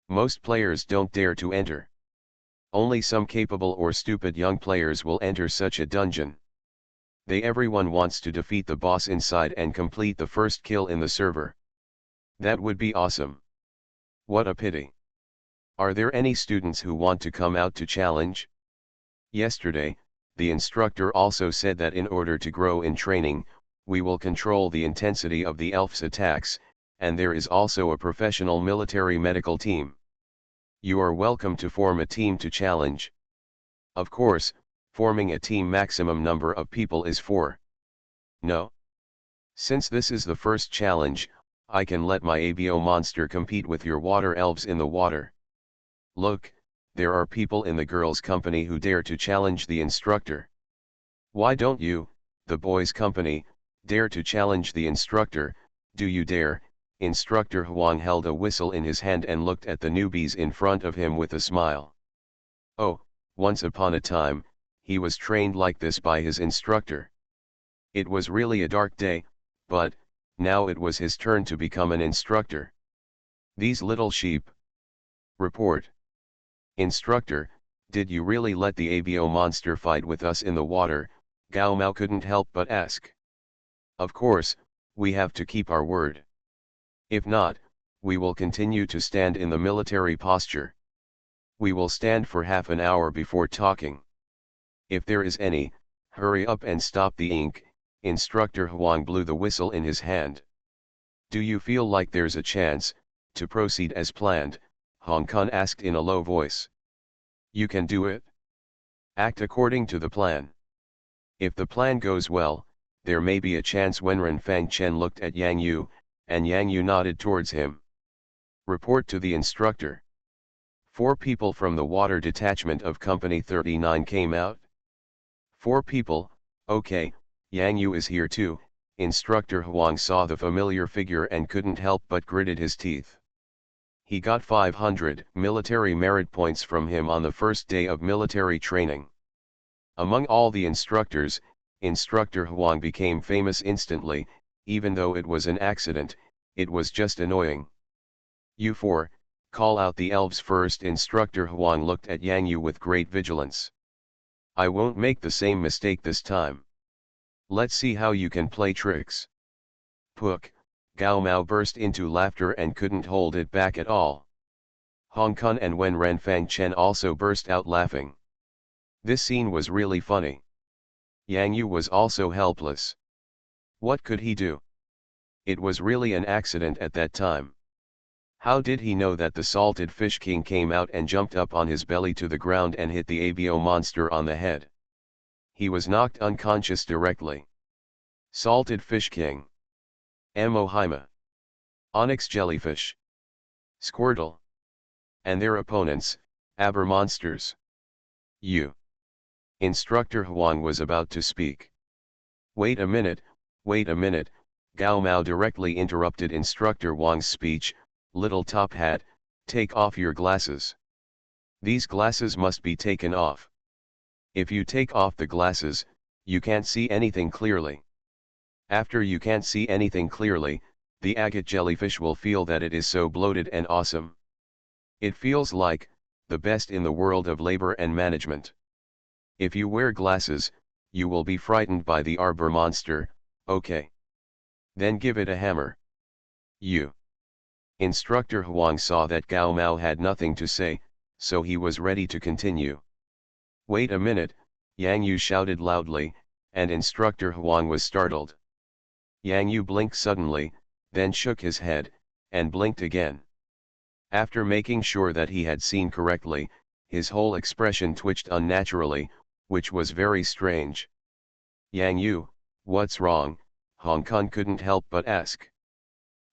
Most players don't dare to enter. Only some capable or stupid young players will enter such a dungeon. Everyone wants to defeat the boss inside and complete the first kill in the server. That would be awesome. What a pity. Are there any students who want to come out to challenge? Yesterday, the instructor also said that in order to grow in training, we will control the intensity of the elf's attacks, and there is also a professional military medical team. You are welcome to form a team to challenge. Of course, forming a team maximum number of people is 4. No? Since this is the first challenge, I can let my ABO monster compete with your water elves in the water. Look, there are people in the girls' company who dare to challenge the instructor. Why don't you, the boys' company, dare to challenge the instructor? Do you dare? Instructor Huang held a whistle in his hand and looked at the newbies in front of him with a smile. Oh, once upon a time, he was trained like this by his instructor. It was really a dark day, but now it was his turn to become an instructor. These little sheep. Report. Instructor, did you really let the ABO monster fight with us in the water? Gao Mao couldn't help but ask. Of course, we have to keep our word. If not, we will continue to stand in the military posture. We will stand for half an hour before talking. If there is any, hurry up and stop the ink. Instructor Huang blew the whistle in his hand. Do you feel like there's a chance to proceed as planned? Hong Kong asked in a low voice. You can do it. Act according to the plan. If the plan goes well, there may be a chance. Wenren Fang Chen looked at Yang Yu, and Yang Yu nodded towards him. Report to the instructor. 4 people from the water detachment of Company 39 came out. 4 people, okay, Yang Yu is here too. Instructor Huang saw the familiar figure and couldn't help but gritted his teeth. He got 500 military merit points from him on the first day of military training. Among all the instructors, Instructor Huang became famous instantly. Even though it was an accident, it was just annoying. You 4, call out the elves first. Instructor Huang looked at Yang Yu with great vigilance. I won't make the same mistake this time. Let's see how you can play tricks. Pook. Gao Mao burst into laughter and couldn't hold it back at all. Hong Kong and Wenren Fang Chen also burst out laughing. This scene was really funny. Yang Yu was also helpless. What could he do? It was really an accident at that time. How did he know that the salted fish king came out and jumped up on his belly to the ground and hit the ABO monster on the head? He was knocked unconscious directly. Salted fish king. Mohaima. Onyx jellyfish. Squirtle. And their opponents, Aber monsters. Instructor Huang was about to speak. Wait a minute, Gao Mao directly interrupted Instructor Huang's speech. Little top hat, take off your glasses. These glasses must be taken off. If you take off the glasses, you can't see anything clearly. After you can't see anything clearly, the agate jellyfish will feel that it is so bloated and awesome. It feels like the best in the world of labor and management. If you wear glasses, you will be frightened by the arbor monster. Okay. Then give it a hammer. Instructor Huang saw that Gao Mao had nothing to say, so he was ready to continue. Wait a minute, Yang Yu shouted loudly, and Instructor Huang was startled. Yang Yu blinked suddenly, then shook his head, and blinked again. After making sure that he had seen correctly, his whole expression twitched unnaturally, which was very strange. Yang Yu, what's wrong? Hong Kong couldn't help but ask.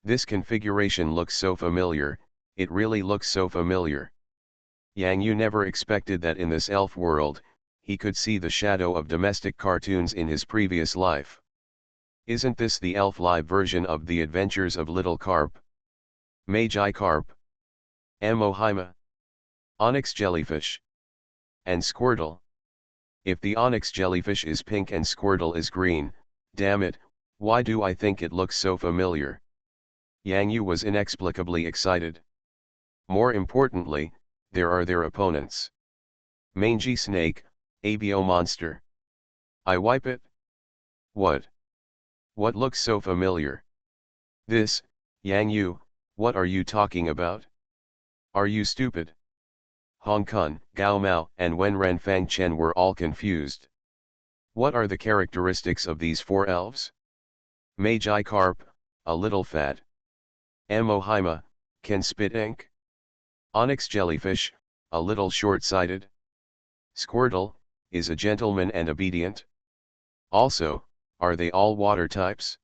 This configuration looks so familiar, it really looks so familiar. Yang Yu never expected that in this elf world, he could see the shadow of domestic cartoons in his previous life. Isn't this the elf live version of the adventures of Little Carp? Magi Carp? Mohaima? Onyx jellyfish? And Squirtle? If the onyx jellyfish is pink and Squirtle is green, damn it, why do I think it looks so familiar? Yang Yu was inexplicably excited. More importantly, there are their opponents. Mangy snake, ABO monster. I wipe it. What? What looks so familiar? This, Yang Yu, what are you talking about? Are you stupid? Hong Kong, Gao Mao and Wen Ren Fang Chen were all confused. What are the characteristics of these four elves? Magi Carp, a little fat. Mohaima, can spit ink. Onyx Jellyfish, a little short-sighted. Squirtle, is a gentleman and obedient. Also, are they all water types?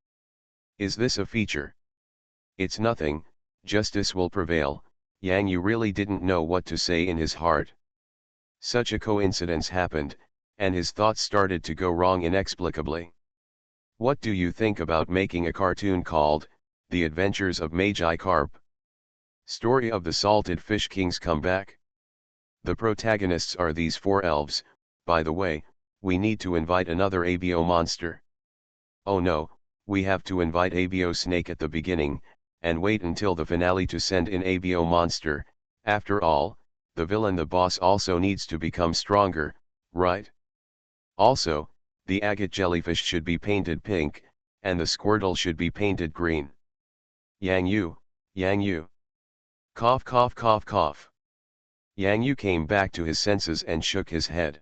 Is this a feature? It's nothing, justice will prevail. Yang Yu really didn't know what to say in his heart. Such a coincidence happened, and his thoughts started to go wrong inexplicably. What do you think about making a cartoon called, The Adventures of Magi Carp? Story of the Salted Fish King's Comeback? The protagonists are these four elves. By the way, we need to invite another ABO monster. Oh no, we have to invite ABO Snake at the beginning, and wait until the finale to send in ABO Monster. After all, the villain, the boss, also needs to become stronger, right? Also, the agate jellyfish should be painted pink, and the Squirtle should be painted green. Yang Yu, Yang Yu. Cough cough cough cough. Yang Yu came back to his senses and shook his head.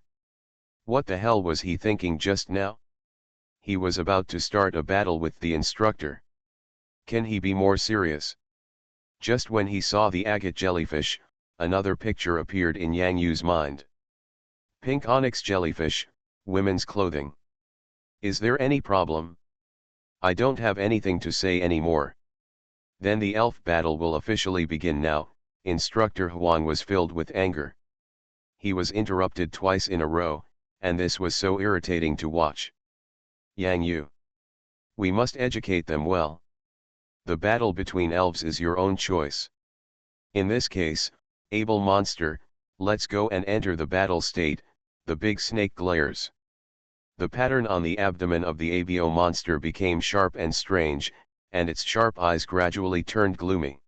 What the hell was he thinking just now? He was about to start a battle with the instructor. Can he be more serious? Just when he saw the agate jellyfish, another picture appeared in Yang Yu's mind. Pink onyx jellyfish, women's clothing. Is there any problem? I don't have anything to say anymore. Then the elf battle will officially begin now. Instructor Huan was filled with anger. He was interrupted twice in a row, and this was so irritating to watch. Yang Yu. We must educate them well. The battle between elves is your own choice. In this case, able monster, let's go and enter the battle state. The big snake glares. The pattern on the abdomen of the ABO monster became sharp and strange, and its sharp eyes gradually turned gloomy.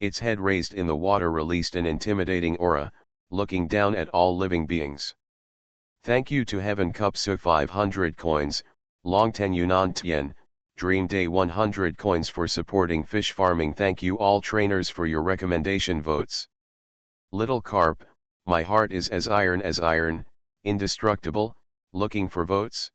Its head raised in the water released an intimidating aura, looking down at all living beings. Thank you to Heaven Cup Su 500 coins, Long Ten Yunnan Tien, Dream Day 100 coins for supporting fish farming. Thank you all trainers for your recommendation votes. Little Carp, my heart is as iron, indestructible, looking for votes.